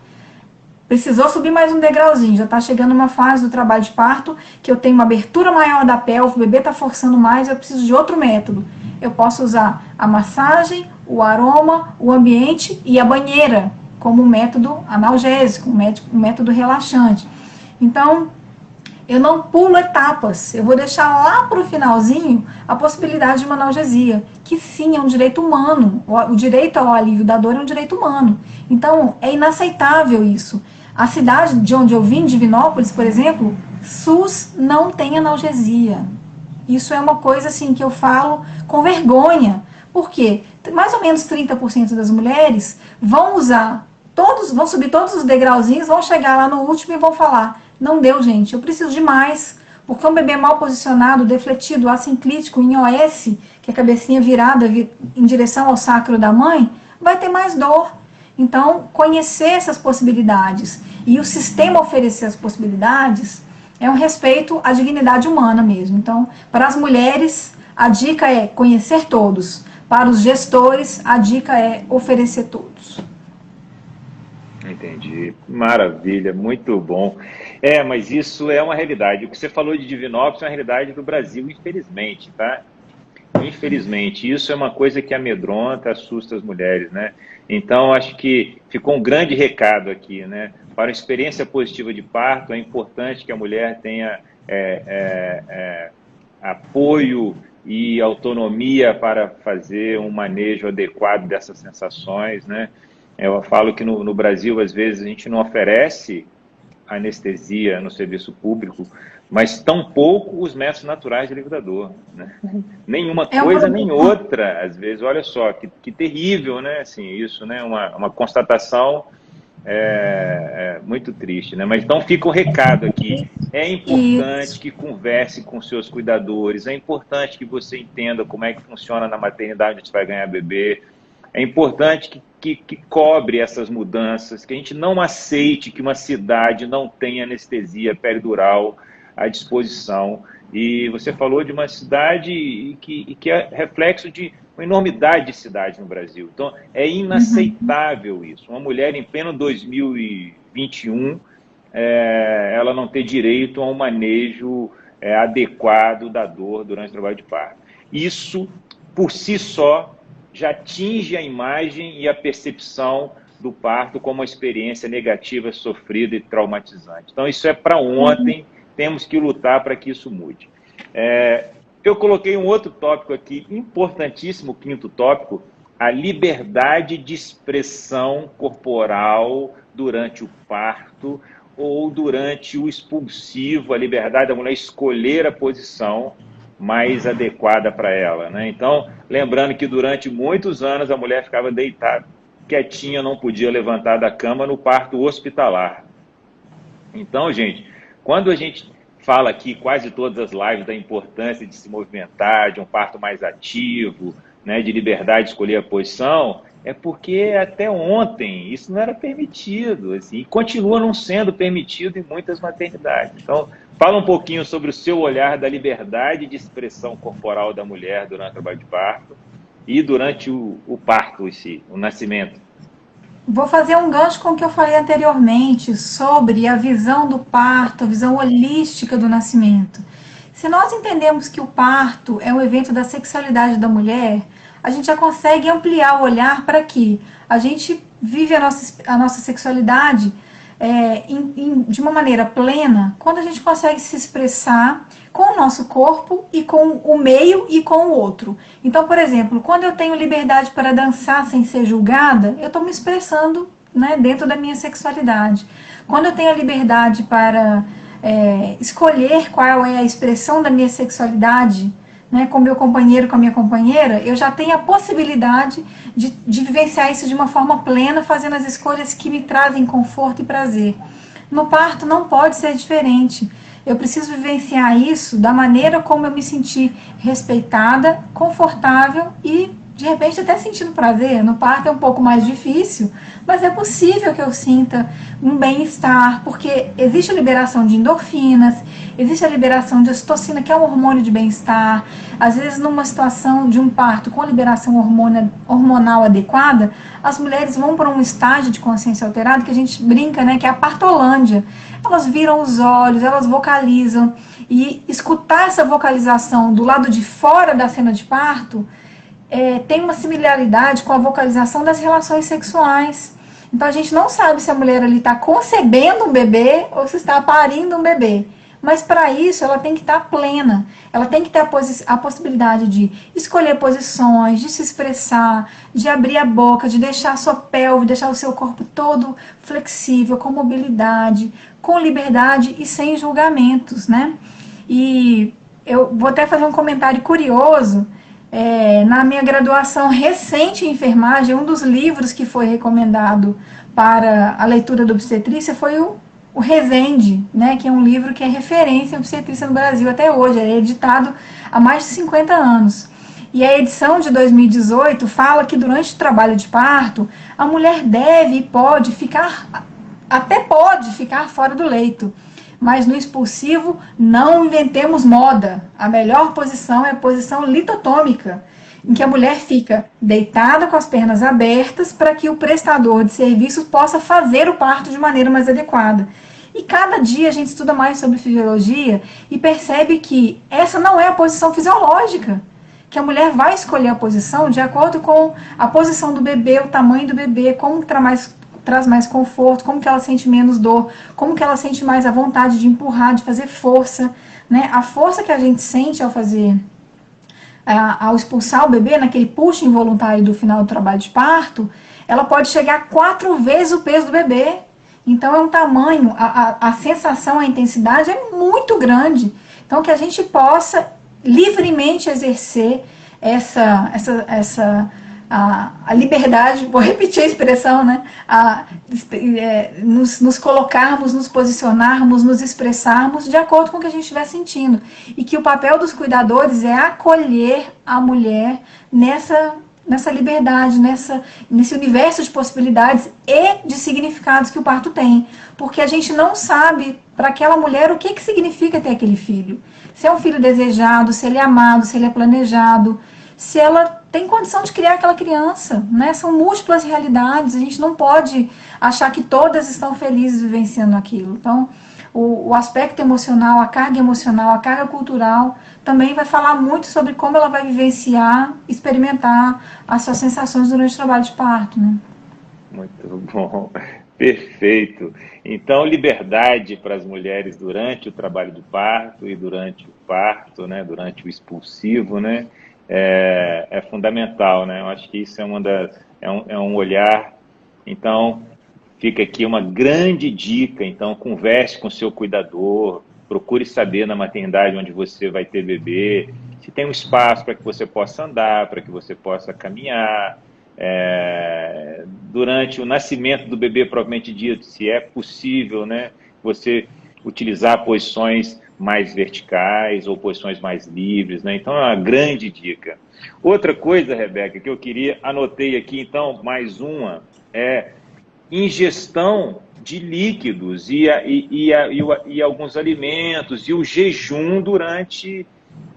Precisou subir mais um degrauzinho, já está chegando uma fase do trabalho de parto que eu tenho uma abertura maior da pelve, o bebê está forçando mais, eu preciso de outro método. Eu posso usar a massagem, o aroma, o ambiente e a banheira como método analgésico, um método relaxante. Então, eu não pulo etapas, eu vou deixar lá para o finalzinho a possibilidade de uma analgesia, que sim, é um direito humano, o direito ao alívio da dor é um direito humano. Então, é inaceitável isso. A cidade de onde eu vim, Divinópolis, por exemplo, SUS não tem analgesia. Isso é uma coisa assim que eu falo com vergonha. Por quê? Mais ou menos 30% das mulheres vão vão subir todos os degrauzinhos, vão chegar lá no último e vão falar: não deu, gente, eu preciso de mais, porque um bebê mal posicionado, defletido, assinclítico, em OS, que é a cabecinha virada em direção ao sacro da mãe, vai ter mais dor. Então, conhecer essas possibilidades e o sistema oferecer as possibilidades é um respeito à dignidade humana mesmo. Então, para as mulheres, a dica é conhecer todos. Para os gestores, a dica é oferecer todos. Entendi. Maravilha, muito bom. Mas isso é uma realidade. O que você falou de Divinópolis é uma realidade do Brasil, infelizmente, tá? Infelizmente, isso é uma coisa que amedronta, assusta as mulheres, né? Então, acho que ficou um grande recado aqui, né? Para a experiência positiva de parto, é importante que a mulher tenha apoio e autonomia para fazer um manejo adequado dessas sensações, né? Eu falo que no Brasil, às vezes, a gente não oferece anestesia no serviço público, mas tampouco os métodos naturais de alívio da dor, né? Nenhuma coisa nem outra, às vezes. Olha só, que terrível, né? Assim, isso, né? Uma constatação muito triste, né? Mas então fica o recado aqui. É importante que converse com seus cuidadores, é importante que você entenda como é que funciona na maternidade onde você vai ganhar bebê, é importante que cobre essas mudanças, que a gente não aceite que uma cidade não tenha anestesia peridural à disposição. E você falou de uma cidade que é reflexo de uma enormidade de cidades no Brasil. Então, é inaceitável isso. Uma mulher em pleno 2021, ela não ter direito a um manejo adequado da dor durante o trabalho de parto. Isso, por si só, já atinge a imagem e a percepção do parto como uma experiência negativa, sofrida e traumatizante. Então, isso é para ontem, temos que lutar para que isso mude. Eu coloquei um outro tópico aqui, importantíssimo, o quinto tópico, a liberdade de expressão corporal durante o parto ou durante o expulsivo, a liberdade da mulher escolher a posição mais adequada para ela, né? Então, lembrando que durante muitos anos a mulher ficava deitada, quietinha, não podia levantar da cama no parto hospitalar. Então, gente, quando a gente fala aqui quase todas as lives da importância de se movimentar, de um parto mais ativo, né, de liberdade de escolher a posição, é porque até ontem isso não era permitido, assim, e continua não sendo permitido em muitas maternidades. Então, fala um pouquinho sobre o seu olhar da liberdade de expressão corporal da mulher durante o trabalho de parto e durante o parto em si, o nascimento. Vou fazer um gancho com o que eu falei anteriormente sobre a visão do parto, a visão holística do nascimento. Se nós entendemos que o parto é um evento da sexualidade da mulher, a gente já consegue ampliar o olhar para que a gente vive a nossa sexualidade de uma maneira plena quando a gente consegue se expressar com o nosso corpo e com o meio e com o outro. Então, por exemplo, quando eu tenho liberdade para dançar sem ser julgada, eu estou me expressando, né, dentro da minha sexualidade. Quando eu tenho a liberdade para escolher qual é a expressão da minha sexualidade, né, com meu companheiro, com a minha companheira, eu já tenho a possibilidade de vivenciar isso de uma forma plena, fazendo as escolhas que me trazem conforto e prazer. No parto não pode ser diferente. Eu preciso vivenciar isso da maneira como eu me sentir respeitada, confortável e, de repente, até sentindo prazer. No parto é um pouco mais difícil, mas é possível que eu sinta um bem-estar, porque existe a liberação de endorfinas, existe a liberação de ocitocina, que é um hormônio de bem-estar. Às vezes, numa situação de um parto com liberação hormonal adequada, as mulheres vão para um estágio de consciência alterada, que a gente brinca, né, que é a partolândia. Elas viram os olhos, elas vocalizam, e escutar essa vocalização do lado de fora da cena de parto tem uma similaridade com a vocalização das relações sexuais. Então a gente não sabe se a mulher ali está concebendo um bebê ou se está parindo um bebê. Mas para isso ela tem que estar plena, ela tem que ter a possibilidade de escolher posições, de se expressar, de abrir a boca, de deixar a sua pelve, deixar o seu corpo todo flexível, com mobilidade, com liberdade e sem julgamentos, né? E eu vou até fazer um comentário curioso. Na minha graduação recente em enfermagem, um dos livros que foi recomendado para a leitura da obstetrícia foi o Resende, né, que é um livro que é referência em obstetrícia no Brasil até hoje, é editado há mais de 50 anos. E a edição de 2018 fala que durante o trabalho de parto, a mulher deve e pode ficar fora do leito. Mas no expulsivo, não inventemos moda. A melhor posição é a posição litotômica, em que a mulher fica deitada com as pernas abertas para que o prestador de serviços possa fazer o parto de maneira mais adequada. E cada dia a gente estuda mais sobre fisiologia e percebe que essa não é a posição fisiológica, que a mulher vai escolher a posição de acordo com a posição do bebê, o tamanho do bebê, como traz mais conforto, como que ela sente menos dor, como que ela sente mais a vontade de empurrar, de fazer força, né? A força que a gente sente ao expulsar o bebê, naquele puxo involuntário do final do trabalho de parto, ela pode chegar a 4 vezes o peso do bebê. Então é um tamanho, a sensação, a intensidade é muito grande. Então que a gente possa livremente exercer a liberdade, vou repetir a expressão, né? Nos colocarmos, nos posicionarmos, nos expressarmos de acordo com o que a gente estiver sentindo. E que o papel dos cuidadores é acolher a mulher nessa liberdade, nesse universo de possibilidades e de significados que o parto tem. Porque a gente não sabe para aquela mulher o que significa ter aquele filho. Se é um filho desejado, se ele é amado, se ele é planejado, se ela tem condição de criar aquela criança, né? São múltiplas realidades, a gente não pode achar que todas estão felizes vivenciando aquilo. Então, o aspecto emocional, a carga cultural, também vai falar muito sobre como ela vai vivenciar, experimentar as suas sensações durante o trabalho de parto, né? Muito bom, perfeito. Então, liberdade para as mulheres durante o trabalho de parto e durante o parto, né? Durante o expulsivo, né? é fundamental, né? Eu acho que isso é um olhar. Então, fica aqui uma grande dica. Então, converse com o seu cuidador, procure saber na maternidade onde você vai ter bebê, se tem um espaço para que você possa andar, para que você possa caminhar, durante o nascimento do bebê, propriamente dito, se é possível, né, você utilizar posições mais verticais ou posições mais livres, né? Então é uma grande dica. Outra coisa, Rebeca, que eu queria, anotei aqui, então, mais uma, é ingestão de líquidos e alguns alimentos e o jejum durante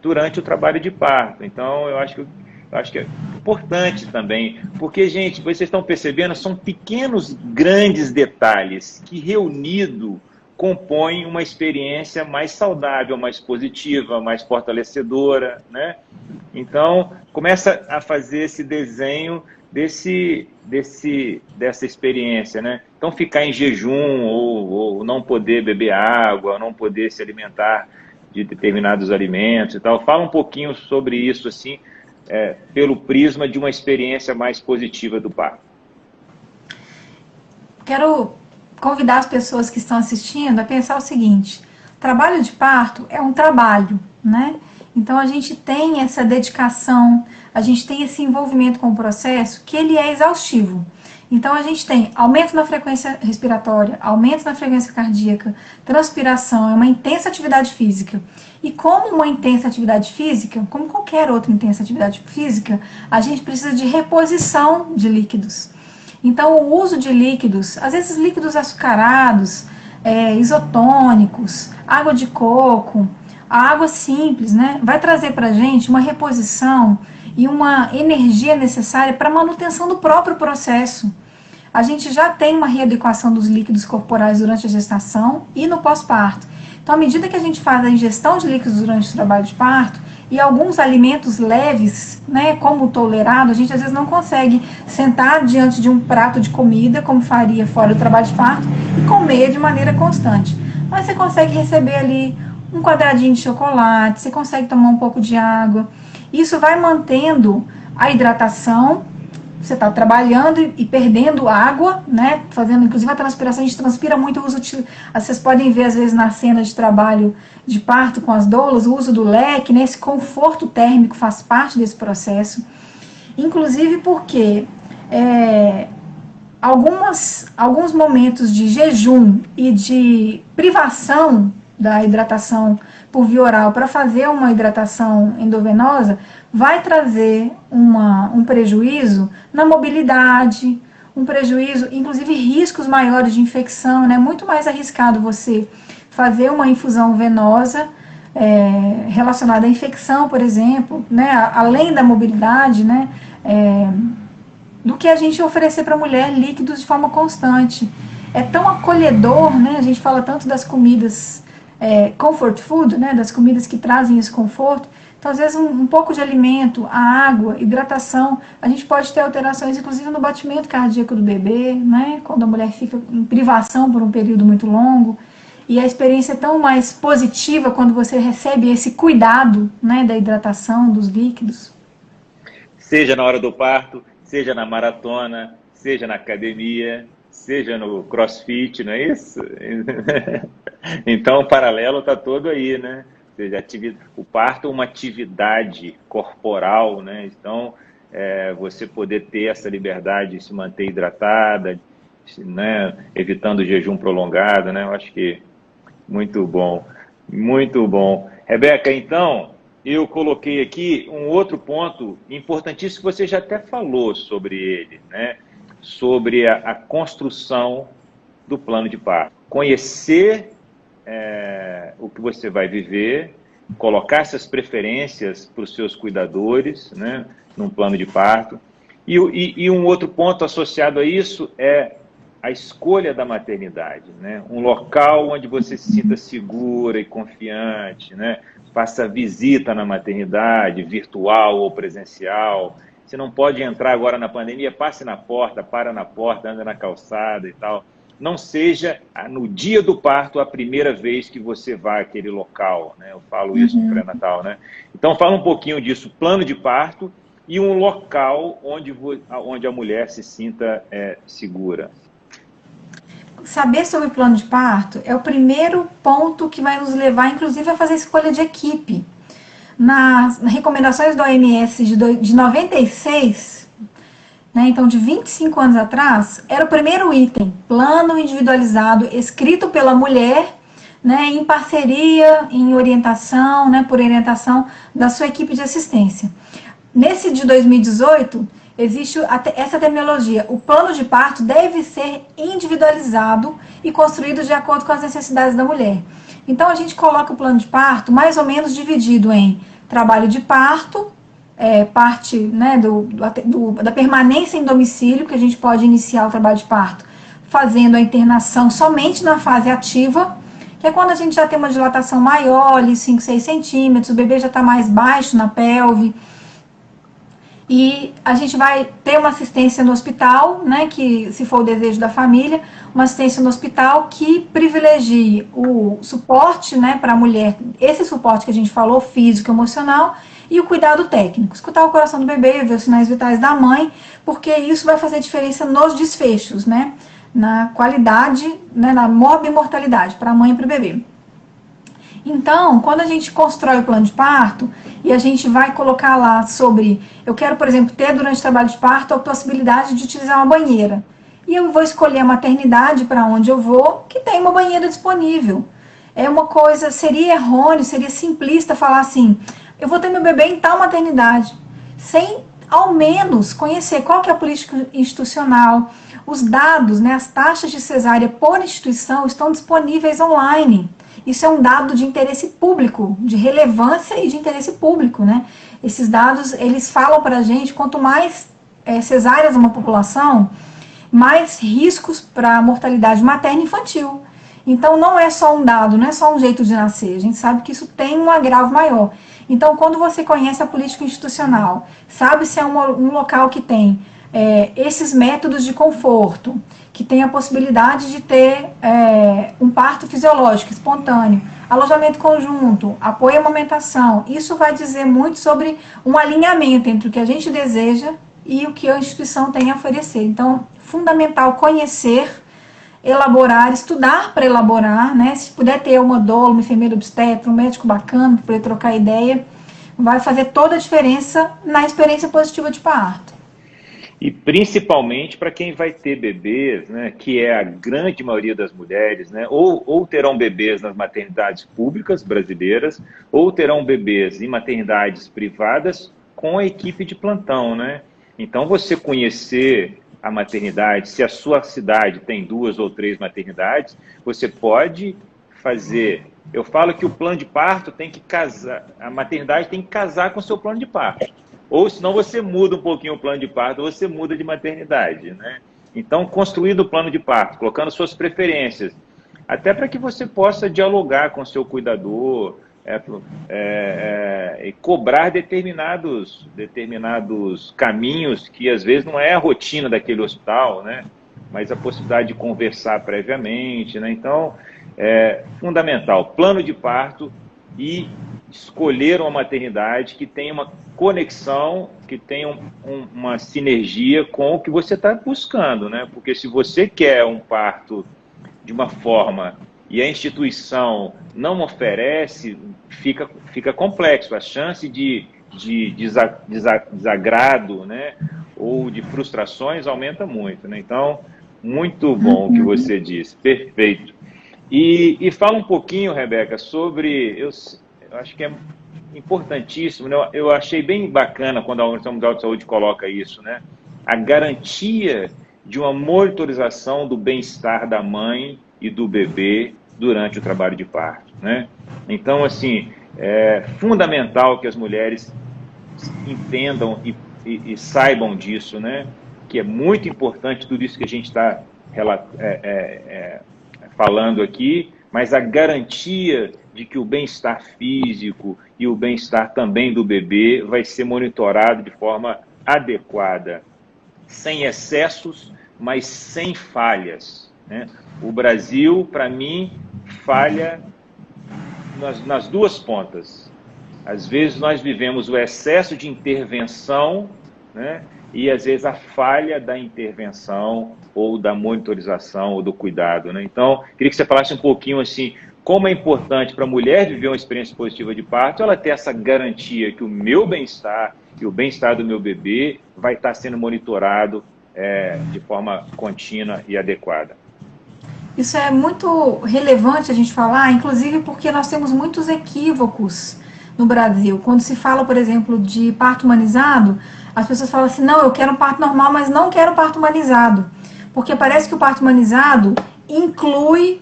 o trabalho de parto. Então, eu acho que é importante também, porque, gente, vocês estão percebendo, são pequenos, grandes detalhes que, reunido, compõem uma experiência mais saudável, mais positiva, mais fortalecedora, né? Então, começa a fazer esse desenho dessa experiência, né? Então, ficar em jejum ou não poder beber água, não poder se alimentar de determinados alimentos e tal. Fala um pouquinho sobre isso, assim, pelo prisma de uma experiência mais positiva do parto. Quero convidar as pessoas que estão assistindo a pensar o seguinte: trabalho de parto é um trabalho, né? Então a gente tem essa dedicação, a gente tem esse envolvimento com o processo que ele é exaustivo. Então a gente tem aumento na frequência respiratória, aumento na frequência cardíaca, transpiração, é uma intensa atividade física. E como uma intensa atividade física, como qualquer outra intensa atividade física, a gente precisa de reposição de líquidos. Então, o uso de líquidos, às vezes líquidos açucarados, isotônicos, água de coco, a água simples, né, vai trazer para a gente uma reposição e uma energia necessária para a manutenção do próprio processo. A gente já tem uma readequação dos líquidos corporais durante a gestação e no pós-parto. Então, à medida que a gente faz a ingestão de líquidos durante o trabalho de parto, e alguns alimentos leves, né, como o tolerado, a gente às vezes não consegue sentar diante de um prato de comida, como faria fora do trabalho de parto, e comer de maneira constante. Mas você consegue receber ali um quadradinho de chocolate, você consegue tomar um pouco de água. Isso vai mantendo a hidratação. Você está trabalhando e perdendo água, né? Fazendo inclusive a transpiração, a gente transpira muito, vocês podem ver às vezes na cena de trabalho de parto com as doulas, o uso do leque, né? Esse conforto térmico faz parte desse processo, inclusive porque alguns momentos de jejum e de privação da hidratação por via oral para fazer uma hidratação endovenosa vai trazer um prejuízo na mobilidade, um prejuízo, inclusive riscos maiores de infecção, né? Muito mais arriscado você fazer uma infusão venosa relacionada à infecção, por exemplo, né? Além da mobilidade, né? Do que a gente oferecer para a mulher líquidos de forma constante. É tão acolhedor, né? A gente fala tanto das comidas comfort food, né? Das comidas que trazem esse conforto. Então, às vezes, um pouco de alimento, a água, hidratação, a gente pode ter alterações, inclusive, no batimento cardíaco do bebê, né? Quando a mulher fica em privação por um período muito longo. E a experiência é tão mais positiva quando você recebe esse cuidado, né, da hidratação, dos líquidos. Seja na hora do parto, seja na maratona, seja na academia, seja no crossfit, não é isso? Então, o paralelo está todo aí, né? Ou seja, o parto é uma atividade corporal, né? Então, você poder ter essa liberdade de se manter hidratada, né? Evitando o jejum prolongado, né? Eu acho que muito bom, muito bom. Rebeca, então, eu coloquei aqui um outro ponto importantíssimo que você já até falou sobre ele, né? Sobre a construção do plano de parto. Conhecer o que você vai viver, colocar essas preferências para os seus cuidadores, né, num plano de parto. E um outro ponto associado a isso é a escolha da maternidade, né? Um local onde você se sinta segura e confiante, né? Faça visita na maternidade, virtual ou presencial. Você não pode entrar agora na pandemia, passe na porta, para na porta, anda na calçada e tal. não seja no dia do parto a primeira vez que você vai àquele local, né? Eu falo isso no pré-natal, né? Então fala um pouquinho disso, plano de parto e um local onde a mulher se sinta segura. Saber sobre o plano de parto é o primeiro ponto que vai nos levar, inclusive, a fazer escolha de equipe. Nas recomendações da OMS de 96, né, então de 25 anos atrás, era o primeiro item, plano individualizado, escrito pela mulher, né, em parceria, em orientação, né, por orientação da sua equipe de assistência. Nesse de 2018, existe essa terminologia. O plano de parto deve ser individualizado e construído de acordo com as necessidades da mulher. Então, a gente coloca o plano de parto mais ou menos dividido em trabalho de parto, parte, né, da permanência em domicílio, que a gente pode iniciar o trabalho de parto fazendo a internação somente na fase ativa, que é quando a gente já tem uma dilatação maior, ali 5, 6 centímetros, o bebê já está mais baixo na pelve, e a gente vai ter uma assistência no hospital, né, que se for o desejo da família, uma assistência no hospital que privilegie o suporte, né, para a mulher, esse suporte que a gente falou, físico, emocional, e o cuidado técnico. Escutar o coração do bebê, ver os sinais vitais da mãe, porque isso vai fazer diferença nos desfechos, né, na qualidade, né, na morbimortalidade para a mãe e para o bebê. Então, quando a gente constrói o plano de parto e a gente vai colocar lá sobre, eu quero, por exemplo, ter durante o trabalho de parto a possibilidade de utilizar uma banheira. E eu vou escolher a maternidade para onde eu vou, que tem uma banheira disponível. É uma coisa, seria errôneo, seria simplista falar assim, eu vou ter meu bebê em tal maternidade, sem ao menos conhecer qual que é a política institucional, os dados, né, as taxas de cesárea por instituição estão disponíveis online. Isso é um dado de interesse público, de relevância e de interesse público, né? Esses dados, eles falam para a gente, quanto mais cesáreas uma população, mais riscos para a mortalidade materna e infantil. Então, não é só um dado, não é só um jeito de nascer. A gente sabe que isso tem um agravo maior. Então, quando você conhece a política institucional, sabe se é um local que tem esses métodos de conforto, que tem a possibilidade de ter um parto fisiológico, espontâneo, alojamento conjunto, apoio à amamentação. Isso vai dizer muito sobre um alinhamento entre o que a gente deseja e o que a instituição tem a oferecer. Então, fundamental conhecer, elaborar, estudar para elaborar, né? Se puder ter uma doula, uma enfermeira obstetra, um médico bacana para poder trocar ideia, vai fazer toda a diferença na experiência positiva de parto. E principalmente para quem vai ter bebês, né, que é a grande maioria das mulheres, né, ou terão bebês nas maternidades públicas brasileiras, ou terão bebês em maternidades privadas com a equipe de plantão, né? Então, você conhecer a maternidade, se a sua cidade tem 2 ou 3 maternidades, você pode fazer. Eu falo que o plano de parto tem que casar, a maternidade tem que casar com o seu plano de parto. Ou senão você muda um pouquinho o plano de parto, ou você muda de maternidade, né? Então, construindo o plano de parto, colocando suas preferências, até para que você possa dialogar com o seu cuidador, e cobrar determinados caminhos que às vezes não é a rotina daquele hospital, né? Mas a possibilidade de conversar previamente, né? Então, é fundamental, plano de parto e escolher uma maternidade que tenha uma conexão, que tenha uma sinergia com o que você está buscando, né? Porque se você quer um parto de uma forma e a instituição não oferece, fica complexo. A chance de desagrado, né, ou de frustrações aumenta muito, né? Então, muito bom o que você disse, perfeito. E fala um pouquinho, Rebeca, sobre... Eu acho que é importantíssimo, né? Eu achei bem bacana quando a Organização Mundial de Saúde coloca isso, né? A garantia de uma monitorização do bem-estar da mãe e do bebê durante o trabalho de parto, né? Então, assim, é fundamental que as mulheres entendam e saibam disso, né? Que é muito importante tudo isso que a gente está falando aqui, mas a garantia de que o bem-estar físico e o bem-estar também do bebê vai ser monitorado de forma adequada, sem excessos, mas sem falhas. né? O Brasil, para mim, falha nas duas pontas. Às vezes nós vivemos o excesso de intervenção, né? E às vezes a falha da intervenção ou da monitorização ou do cuidado, né? Então, queria que você falasse um pouquinho assim, como é importante para a mulher viver uma experiência positiva de parto, ela ter essa garantia que o meu bem-estar e o bem-estar do meu bebê vai estar sendo monitorado de forma contínua e adequada. Isso é muito relevante a gente falar, inclusive porque nós temos muitos equívocos no Brasil. Quando se fala, por exemplo, de parto humanizado, as pessoas falam assim, não, eu quero um parto normal, mas não quero parto humanizado. Porque parece que o parto humanizado inclui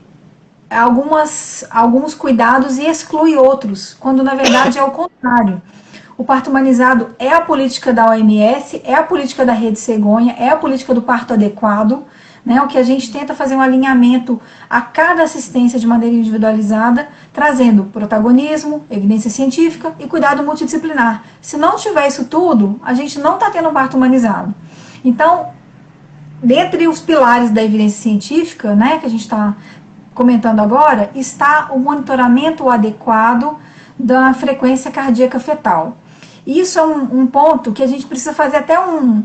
alguns cuidados e exclui outros, quando na verdade é o contrário. O parto humanizado é a política da OMS, é a política da Rede Cegonha, é a política do parto adequado, né, o que a gente tenta fazer um alinhamento a cada assistência de maneira individualizada, trazendo protagonismo, evidência científica e cuidado multidisciplinar. Se não tiver isso tudo, a gente não está tendo um parto humanizado. Então, dentre os pilares da evidência científica, né, que a gente está comentando agora, está o monitoramento adequado da frequência cardíaca fetal. Isso é um ponto que a gente precisa fazer até um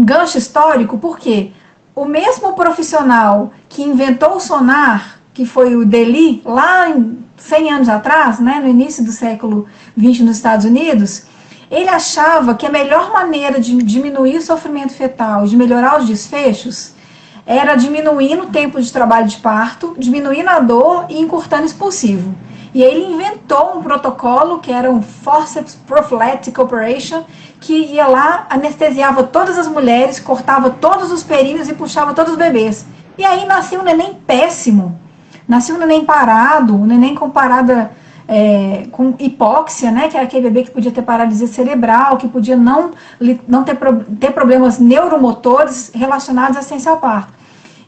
gancho histórico, porque o mesmo profissional que inventou o sonar, que foi o Deli, lá em 100 anos atrás, né, no início do século XX nos Estados Unidos, ele achava que a melhor maneira de diminuir o sofrimento fetal, de melhorar os desfechos, era diminuindo o tempo de trabalho de parto, diminuindo a dor e encurtando o expulsivo. E aí ele inventou um protocolo que era um Forceps Prophylactic Operation, que ia lá, anestesiava todas as mulheres, cortava todos os perínneos e puxava todos os bebês. E aí nasceu um neném péssimo, nasceu um neném parado, um neném com parada com hipóxia, né, que era aquele bebê que podia ter paralisia cerebral, que podia não ter problemas neuromotores relacionados à assistência ao parto.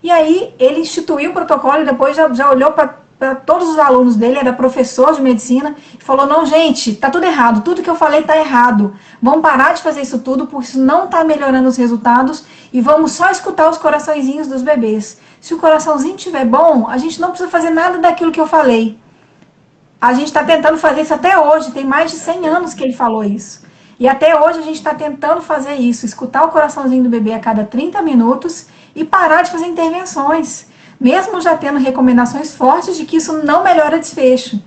E aí ele instituiu o protocolo e depois já olhou para todos os alunos dele, era professor de medicina, e falou, não, gente, tá tudo errado, tudo que eu falei tá errado, vamos parar de fazer isso tudo, porque isso não tá melhorando os resultados, e vamos só escutar os coraçõezinhos dos bebês. Se o coraçãozinho estiver bom, a gente não precisa fazer nada daquilo que eu falei. A gente está tentando fazer isso até hoje, tem mais de 100 anos que ele falou isso. E até hoje a gente está tentando fazer isso, escutar o coraçãozinho do bebê a cada 30 minutos e parar de fazer intervenções, mesmo já tendo recomendações fortes de que isso não melhora desfecho.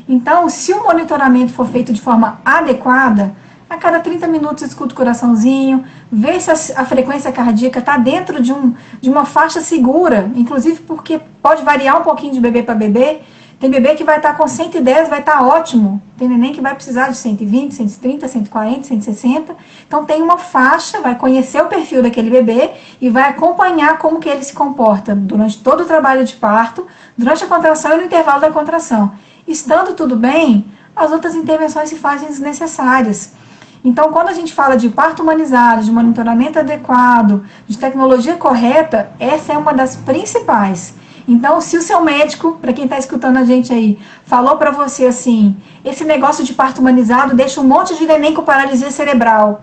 Então, se o monitoramento for feito de forma adequada, a cada 30 minutos escuta o coraçãozinho, vê se a frequência cardíaca está dentro de uma faixa segura, inclusive porque pode variar um pouquinho de bebê para bebê. Tem bebê que vai estar com 110, vai estar ótimo. Tem neném que vai precisar de 120, 130, 140, 160. Então tem uma faixa, vai conhecer o perfil daquele bebê e vai acompanhar como que ele se comporta durante todo o trabalho de parto, durante a contração e no intervalo da contração. Estando tudo bem, as outras intervenções se fazem desnecessárias. Então, quando a gente fala de parto humanizado, de monitoramento adequado, de tecnologia correta, essa é uma das principais. Então, se o seu médico, para quem está escutando a gente aí, falou para você assim, esse negócio de parto humanizado deixa um monte de neném com paralisia cerebral.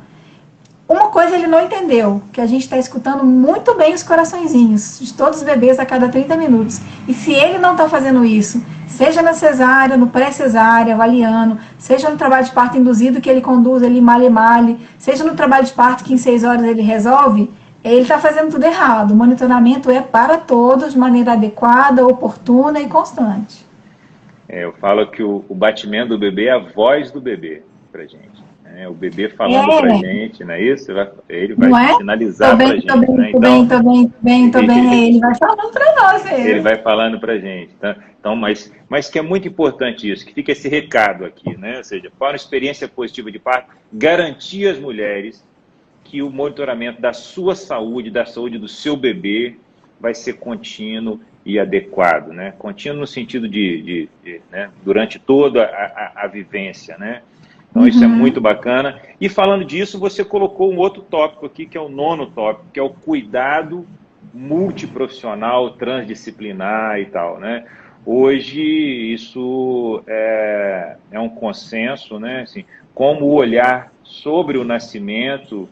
Uma coisa ele não entendeu, que a gente está escutando muito bem os coraçõezinhos de todos os bebês a cada 30 minutos. E se ele não está fazendo isso, seja na cesárea, no pré-cesárea, avaliando, seja no trabalho de parto induzido que ele conduz, ele male, seja no trabalho de parto que em 6 horas ele resolve, ele está fazendo tudo errado. O monitoramento é para todos, de maneira adequada, oportuna e constante. Eu falo que o batimento do bebê é a voz do bebê para a gente. O bebê falando para a gente, não é isso? Ele vai sinalizar para a gente. Tô bem. Ele vai falando para nós. Ele vai falando para a gente. Tá? Então, mas que é muito importante isso, que fica esse recado aqui, né? Ou seja, para uma experiência positiva de parto, garantir às mulheres que o monitoramento da sua saúde, da saúde do seu bebê, vai ser contínuo e adequado, né? Contínuo no sentido né? Durante toda a vivência, né? Então isso é muito bacana. E falando disso, você colocou um outro tópico aqui, que é o 9º tópico, que é o cuidado multiprofissional, transdisciplinar e tal, né? Hoje isso é um consenso, né? Assim, como o olhar sobre o nascimento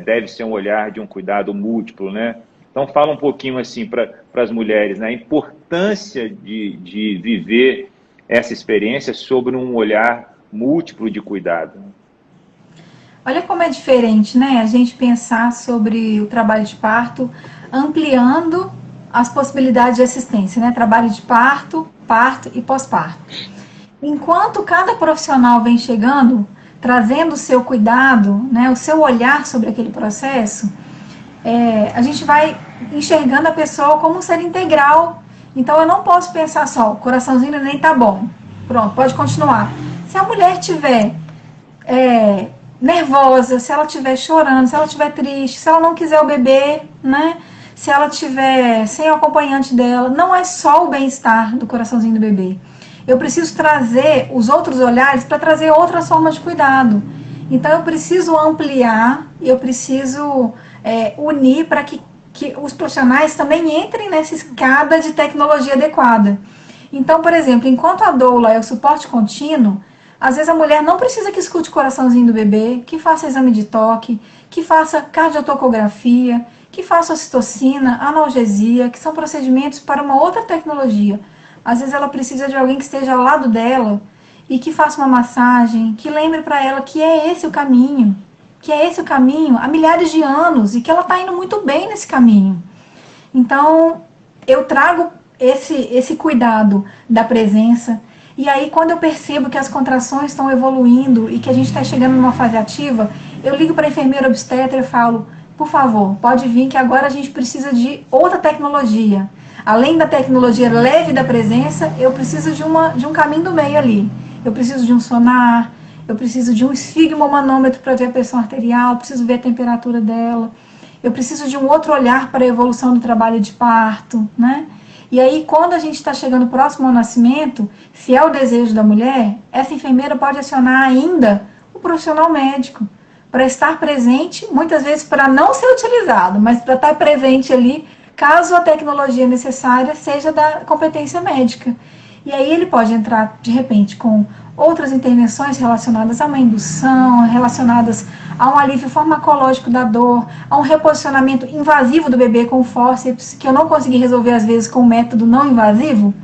deve ser um olhar de um cuidado múltiplo, né? Então, fala um pouquinho assim para as mulheres, né, a importância de viver essa experiência sobre um olhar múltiplo de cuidado. Olha como é diferente, né? A gente pensar sobre o trabalho de parto, ampliando as possibilidades de assistência, né? Trabalho de parto, parto e pós-parto. Enquanto cada profissional vem chegando, trazendo o seu cuidado, né? O seu olhar sobre aquele processo, a gente vai enxergando a pessoa como um ser integral. Então eu não posso pensar só, o coraçãozinho nem tá bom. Pronto, pode continuar. Se a mulher tiver nervosa, se ela estiver chorando, se ela estiver triste, se ela não quiser o bebê, né? Se ela estiver sem o acompanhante dela, não é só o bem-estar do coraçãozinho do bebê. Eu preciso trazer os outros olhares para trazer outras formas de cuidado. Então eu preciso ampliar, eu preciso unir para que os profissionais também entrem nessa escada de tecnologia adequada. Então, por exemplo, enquanto a doula é o suporte contínuo, às vezes a mulher não precisa que escute o coraçãozinho do bebê, que faça exame de toque, que faça cardiotocografia, que faça ocitocina, analgesia, que são procedimentos para uma outra tecnologia. Às vezes ela precisa de alguém que esteja ao lado dela e que faça uma massagem, que lembre para ela que é esse o caminho, há milhares de anos e que ela está indo muito bem nesse caminho. Então, eu trago esse cuidado da presença. E aí, quando eu percebo que as contrações estão evoluindo e que a gente está chegando numa fase ativa, eu ligo para a enfermeira obstetra e falo, por favor, pode vir que agora a gente precisa de outra tecnologia. Além da tecnologia leve da presença, eu preciso de um caminho do meio ali. Eu preciso de um sonar, eu preciso de um esfigmomanômetro para ver a pressão arterial, preciso ver a temperatura dela. Eu preciso de um outro olhar para a evolução do trabalho de parto, né? E aí, quando a gente está chegando próximo ao nascimento, se é o desejo da mulher, essa enfermeira pode acionar ainda o profissional médico para estar presente, muitas vezes para não ser utilizado, mas para estar presente ali, caso a tecnologia necessária seja da competência médica. E aí ele pode entrar, de repente, com outras intervenções relacionadas a uma indução, relacionadas a um alívio farmacológico da dor, a um reposicionamento invasivo do bebê com fórceps, que eu não consegui resolver às vezes com o método não invasivo,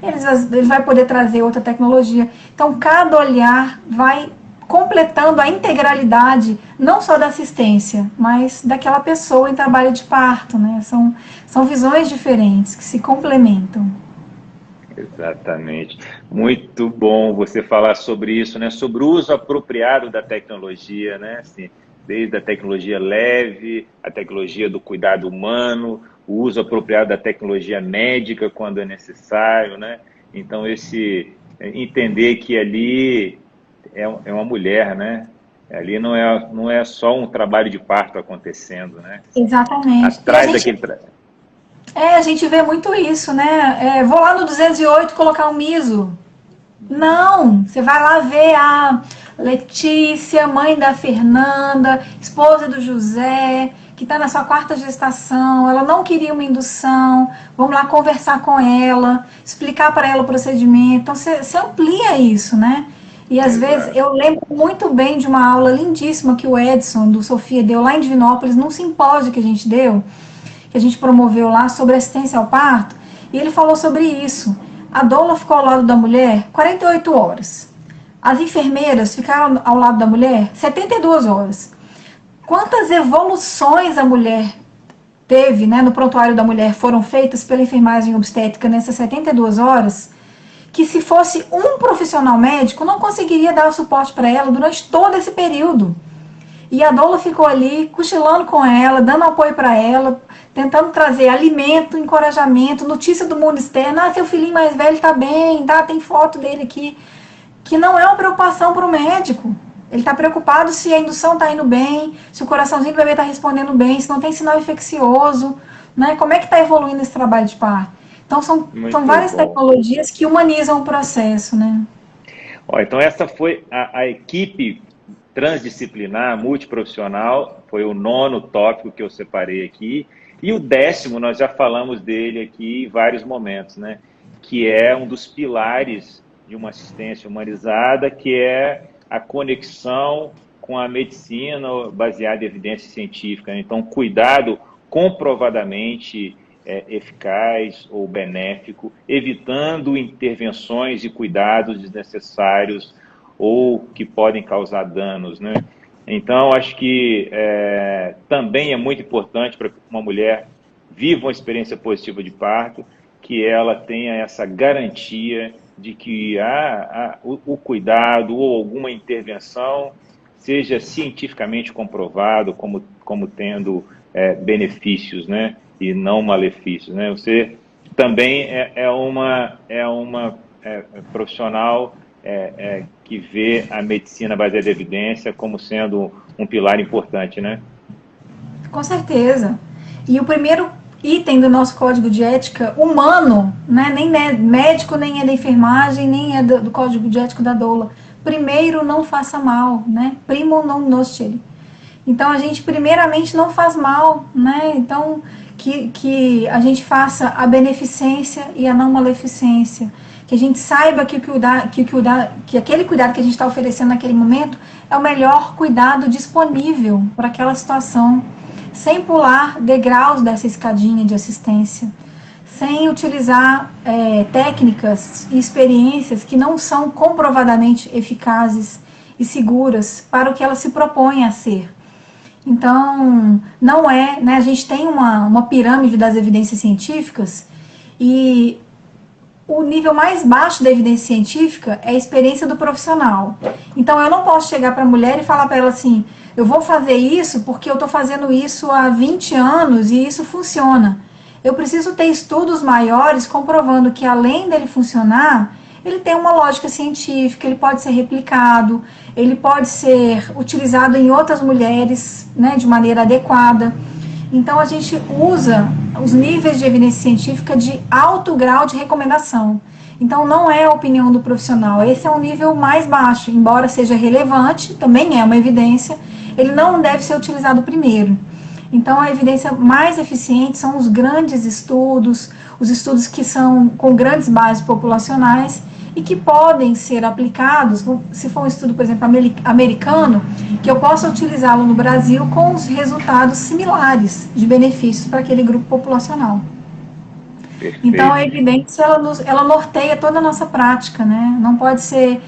ele vai poder trazer outra tecnologia. Então, cada olhar vai completando a integralidade, não só da assistência, mas daquela pessoa em trabalho de parto, né? São visões diferentes que se complementam. Exatamente. Muito bom você falar sobre isso, né? Sobre o uso apropriado da tecnologia, né? Assim, desde a tecnologia leve, a tecnologia do cuidado humano, o uso apropriado da tecnologia médica quando é necessário, né? Então, entender que ali é uma mulher, né? Ali não é só um trabalho de parto acontecendo, né? Exatamente. Atrás daquele a gente vê muito isso, né? Vou lá no 208 colocar um miso. Não, você vai lá ver a Letícia, mãe da Fernanda, esposa do José, que está na sua 4ª gestação, ela não queria uma indução, vamos lá conversar com ela, explicar para ela o procedimento. Então, você amplia isso, né? E às vezes, eu lembro muito bem de uma aula lindíssima que o Edson, do Sofia, deu lá em Divinópolis, num simpósio que a gente deu, que a gente promoveu lá sobre assistência ao parto, e ele falou sobre isso. A doula ficou ao lado da mulher 48 horas. As enfermeiras ficaram ao lado da mulher 72 horas. Quantas evoluções a mulher teve, né, no prontuário da mulher foram feitas pela enfermagem obstétrica nessas 72 horas, que se fosse um profissional médico, não conseguiria dar o suporte para ela durante todo esse período. E a doula ficou ali, cochilando com ela, dando apoio para ela, tentando trazer alimento, encorajamento, notícia do mundo externo. Seu filhinho mais velho está bem, tá? Tem foto dele aqui. Que não é uma preocupação para o médico. Ele está preocupado se a indução está indo bem, se o coraçãozinho do bebê está respondendo bem, se não tem sinal infeccioso, né? Como é que está evoluindo esse trabalho de parto? Então, são várias tecnologias que humanizam o processo, né? Então, essa foi a equipe transdisciplinar, multiprofissional, foi o 9º tópico que eu separei aqui, e o 10º, nós já falamos dele aqui em vários momentos, né? Que é um dos pilares de uma assistência humanizada, que é a conexão com a medicina baseada em evidência científica. Então, cuidado comprovadamente eficaz ou benéfico, evitando intervenções e cuidados desnecessários ou que podem causar danos, né? Então, acho que também é muito importante para que uma mulher viva uma experiência positiva de parto, que ela tenha essa garantia de que o cuidado ou alguma intervenção seja cientificamente comprovado como tendo benefícios, né? E não malefícios, né? Você também é uma profissional que vê a medicina baseada em evidência como sendo um pilar importante, né? Com certeza. E o primeiro item do nosso código de ética humano, né, nem é médico, nem é da enfermagem, nem é do código de ética da doula. Primeiro, não faça mal, né? Primo non nocere. Então, a gente primeiramente não faz mal, né? Então, que a gente faça a beneficência e a não maleficência. Que a gente saiba que aquele cuidado que a gente está oferecendo naquele momento é o melhor cuidado disponível para aquela situação, sem pular degraus dessa escadinha de assistência, sem utilizar técnicas e experiências que não são comprovadamente eficazes e seguras para o que ela se propõe a ser. Então, não é, né, a gente tem uma pirâmide das evidências científicas e o nível mais baixo da evidência científica é a experiência do profissional. Então, eu não posso chegar para a mulher e falar para ela assim, eu vou fazer isso porque eu estou fazendo isso há 20 anos e isso funciona. Eu preciso ter estudos maiores comprovando que, além dele funcionar, ele tem uma lógica científica, ele pode ser replicado, ele pode ser utilizado em outras mulheres, né, de maneira adequada. Então, a gente usa os níveis de evidência científica de alto grau de recomendação. Então, não é a opinião do profissional, esse é um nível mais baixo, embora seja relevante, também é uma evidência, ele não deve ser utilizado primeiro. Então, a evidência mais eficiente são os grandes estudos, os estudos que são com grandes bases populacionais e que podem ser aplicados, se for um estudo, por exemplo, americano, que eu possa utilizá-lo no Brasil com os resultados similares de benefícios para aquele grupo populacional. Perfeito. Então, a evidência, ela norteia toda a nossa prática, né? Não pode ser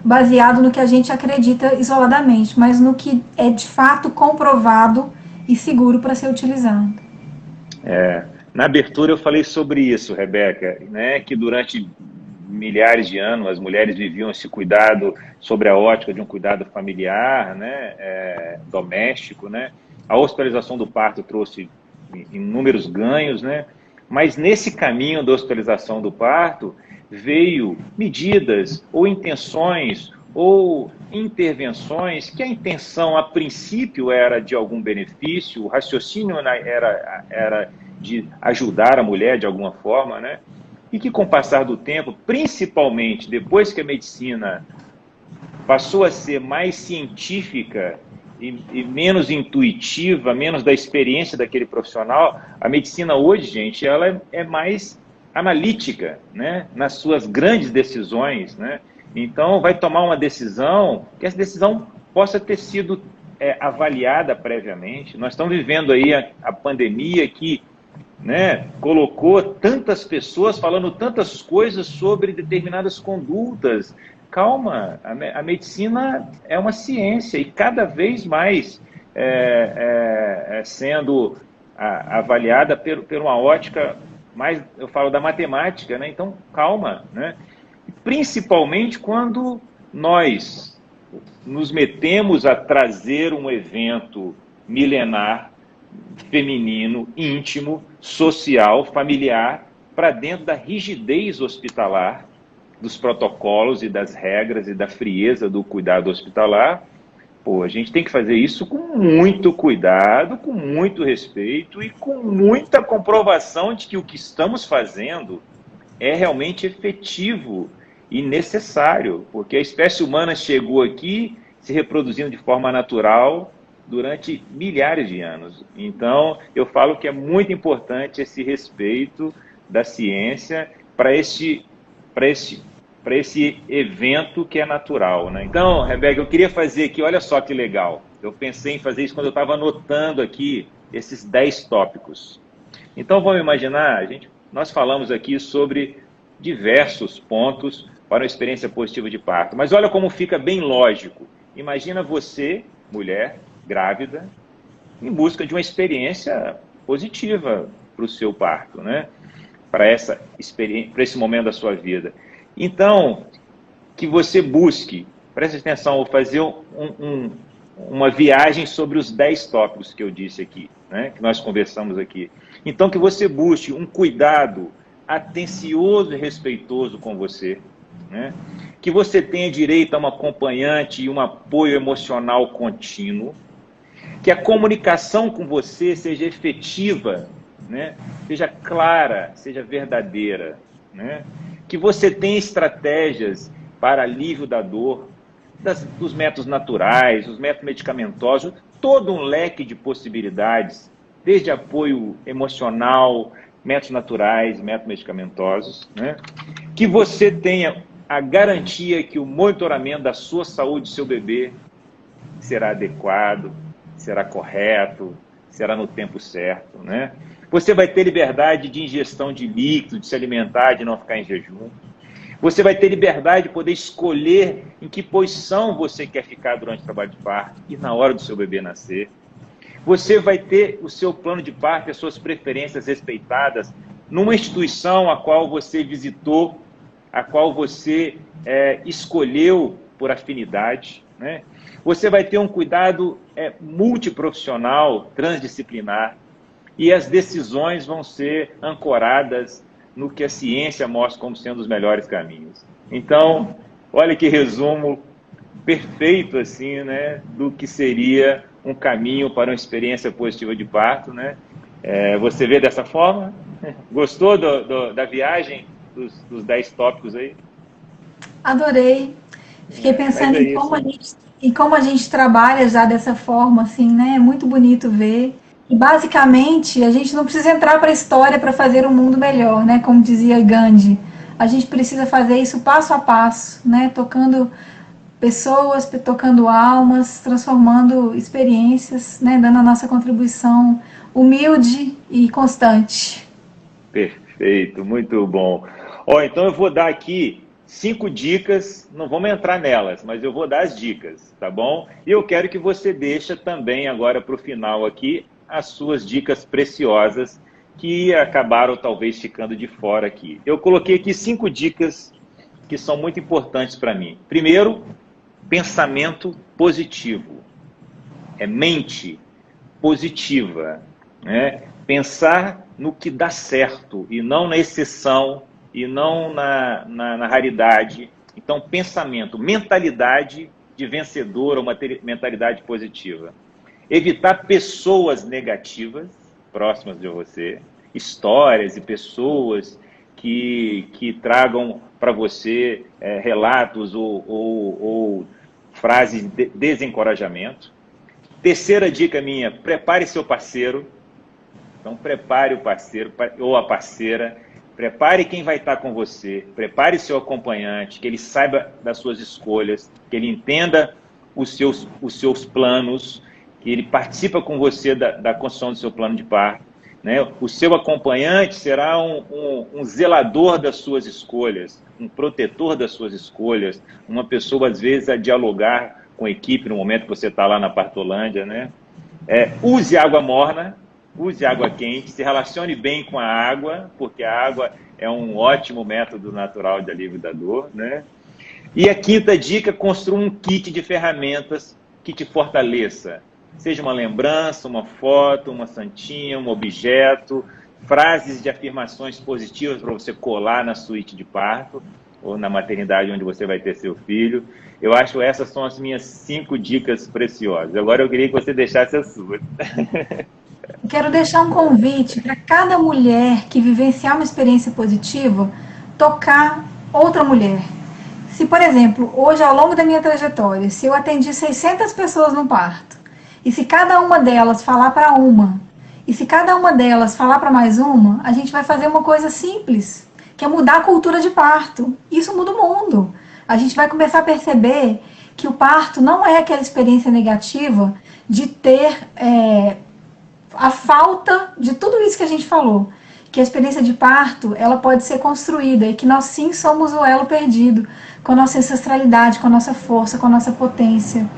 baseado no que a gente acredita isoladamente, mas no que é de fato comprovado e seguro para ser utilizado. Na abertura eu falei sobre isso, Rebeca, né, que durante milhares de anos as mulheres viviam esse cuidado sobre a ótica de um cuidado familiar, né, doméstico, né. A hospitalização do parto trouxe inúmeros ganhos, né, mas nesse caminho da hospitalização do parto veio medidas ou intenções ou intervenções que a intenção a princípio era de algum benefício, o raciocínio era de ajudar a mulher de alguma forma, né? E que com o passar do tempo, principalmente depois que a medicina passou a ser mais científica e menos intuitiva, menos da experiência daquele profissional, a medicina hoje, gente, ela é mais analítica, né? Nas suas grandes decisões, né? Então, vai tomar uma decisão, que essa decisão possa ter sido avaliada previamente. Nós estamos vivendo aí a pandemia que, né, colocou tantas pessoas falando tantas coisas sobre determinadas condutas. Calma, a medicina é uma ciência e cada vez mais sendo avaliada por uma ótica mais, eu falo da matemática, né? Então, calma, né? Principalmente quando nós nos metemos a trazer um evento milenar, feminino, íntimo, social, familiar, para dentro da rigidez hospitalar, dos protocolos e das regras e da frieza do cuidado hospitalar. Pô, a gente tem que fazer isso com muito cuidado, com muito respeito e com muita comprovação de que o que estamos fazendo é realmente efetivo e necessário, porque a espécie humana chegou aqui se reproduzindo de forma natural durante milhares de anos. Então, eu falo que é muito importante esse respeito da ciência para esse evento que é natural, né? Então, Rebeca, eu queria fazer aqui, olha só que legal, eu pensei em fazer isso quando eu estava anotando aqui esses 10 tópicos. Então, vamos imaginar, nós falamos aqui sobre diversos pontos para uma experiência positiva de parto, mas olha como fica bem lógico. Imagina você, mulher, grávida, em busca de uma experiência positiva para o seu parto, né? Para esse momento da sua vida. Então, que você busque, preste atenção, vou fazer uma viagem sobre os 10 tópicos que eu disse aqui, né? Que nós conversamos aqui. Então, que você busque um cuidado atencioso e respeitoso com você, né? Que você tenha direito a uma acompanhante e um apoio emocional contínuo, que a comunicação com você seja efetiva, né? Seja clara, seja verdadeira, né? Que você tenha estratégias para alívio da dor, dos métodos naturais, os métodos medicamentosos, todo um leque de possibilidades, desde apoio emocional, métodos naturais, métodos medicamentosos, né? Que você tenha a garantia que o monitoramento da sua saúde do seu bebê será adequado, será correto, será no tempo certo, né? Você vai ter liberdade de ingestão de líquido, de se alimentar, de não ficar em jejum. Você vai ter liberdade de poder escolher em que posição você quer ficar durante o trabalho de parto e na hora do seu bebê nascer. Você vai ter o seu plano de parto e as suas preferências respeitadas numa instituição a qual você visitou, a qual você escolheu por afinidade, né? Você vai ter um cuidado multiprofissional, transdisciplinar, e as decisões vão ser ancoradas no que a ciência mostra como sendo os melhores caminhos. Então, olha que resumo perfeito, assim, né, do que seria um caminho para uma experiência positiva de parto, né? Você vê dessa forma? Gostou da viagem, dos 10 tópicos aí? Adorei. Fiquei pensando em como a gente trabalha já dessa forma, assim, né? É muito bonito ver. E, basicamente, a gente não precisa entrar para a história para fazer um mundo melhor, né? Como dizia Gandhi. A gente precisa fazer isso passo a passo, né? Tocando pessoas, tocando almas, transformando experiências, né? Dando a nossa contribuição humilde e constante. Perfeito, muito bom. Então eu vou dar aqui 5 dicas, não vamos entrar nelas, mas eu vou dar as dicas, tá bom? E eu quero que você deixe também agora para o final aqui as suas dicas preciosas que acabaram talvez ficando de fora aqui. Eu coloquei aqui 5 dicas que são muito importantes para mim. Primeiro, pensamento positivo. Mente positiva, né? Pensar no que dá certo e não na exceção e não na raridade. Então, pensamento, mentalidade de vencedor, uma mentalidade positiva. Evitar pessoas negativas próximas de você, histórias e pessoas que tragam para você relatos ou frases de desencorajamento. Terceira dica minha, prepare seu parceiro. Então, prepare o parceiro ou a parceira, prepare quem vai estar com você, prepare seu acompanhante, que ele saiba das suas escolhas, que ele entenda os seus planos, que ele participa com você da construção do seu plano de parto, né? O seu acompanhante será um zelador das suas escolhas, um protetor das suas escolhas, uma pessoa, às vezes, a dialogar com a equipe no momento que você está lá na Partolândia, né? Use água morna, use água quente, se relacione bem com a água, porque a água é um ótimo método natural de alívio da dor, né? E a quinta dica, construa um kit de ferramentas que te fortaleça. Seja uma lembrança, uma foto, uma santinha, um objeto, frases de afirmações positivas para você colar na suíte de parto ou na maternidade onde você vai ter seu filho. Eu acho que essas são as minhas 5 dicas preciosas. Agora eu queria que você deixasse as suas. Quero deixar um convite para cada mulher que vivenciar uma experiência positiva, tocar outra mulher. Se, por exemplo, hoje, ao longo da minha trajetória, se eu atendi 600 pessoas no parto, e se cada uma delas falar para uma, e se cada uma delas falar para mais uma, a gente vai fazer uma coisa simples, que é mudar a cultura de parto. Isso muda o mundo. A gente vai começar a perceber que o parto não é aquela experiência negativa de ter a falta de tudo isso que a gente falou, que a experiência de parto, ela pode ser construída e que nós sim somos o elo perdido com a nossa ancestralidade, com a nossa força, com a nossa potência.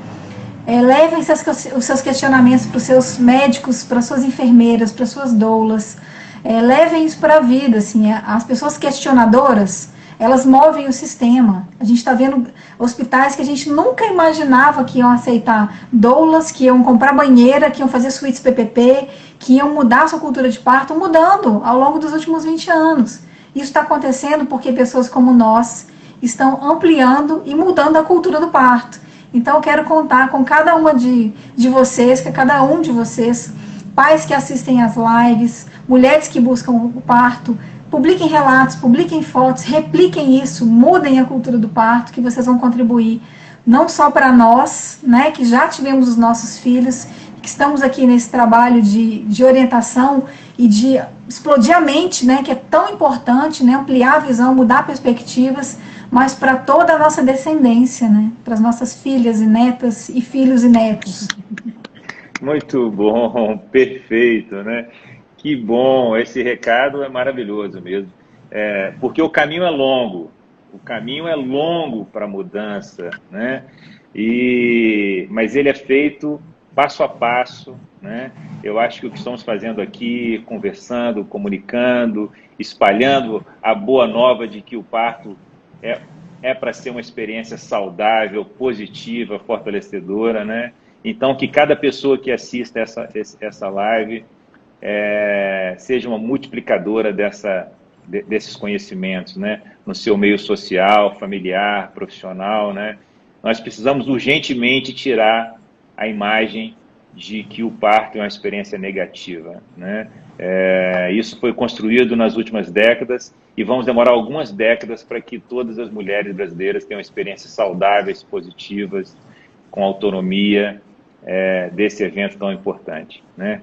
Levem os seus questionamentos para os seus médicos, para as suas enfermeiras, para as suas doulas. Levem isso para a vida. Assim, as pessoas questionadoras, elas movem o sistema. A gente está vendo hospitais que a gente nunca imaginava que iam aceitar doulas, que iam comprar banheira, que iam fazer suítes PPP, que iam mudar a sua cultura de parto, mudando ao longo dos últimos 20 anos. Isso está acontecendo porque pessoas como nós estão ampliando e mudando a cultura do parto. Então, eu quero contar com cada uma de vocês, com cada um de vocês, pais que assistem às lives, mulheres que buscam o parto, publiquem relatos, publiquem fotos, repliquem isso, mudem a cultura do parto, que vocês vão contribuir, não só para nós, né, que já tivemos os nossos filhos, que estamos aqui nesse trabalho de orientação e de explodir a mente, né, que é tão importante, né, ampliar a visão, mudar perspectivas, mas para toda a nossa descendência, né? Para as nossas filhas e netas e filhos e netos. Muito bom, perfeito, né? Que bom, esse recado é maravilhoso mesmo, porque o caminho é longo para a mudança, né? Mas ele é feito passo a passo, né? Eu acho que o que estamos fazendo aqui, conversando, comunicando, espalhando a boa nova de que o parto é para ser uma experiência saudável, positiva, fortalecedora, né? Então, que cada pessoa que assista essa live seja uma multiplicadora desses conhecimentos, né? No seu meio social, familiar, profissional, né? Nós precisamos urgentemente tirar a imagem de que o parto é uma experiência negativa, né? Isso foi construído nas últimas décadas e vamos demorar algumas décadas para que todas as mulheres brasileiras tenham experiências saudáveis, positivas, com autonomia desse evento tão importante, né?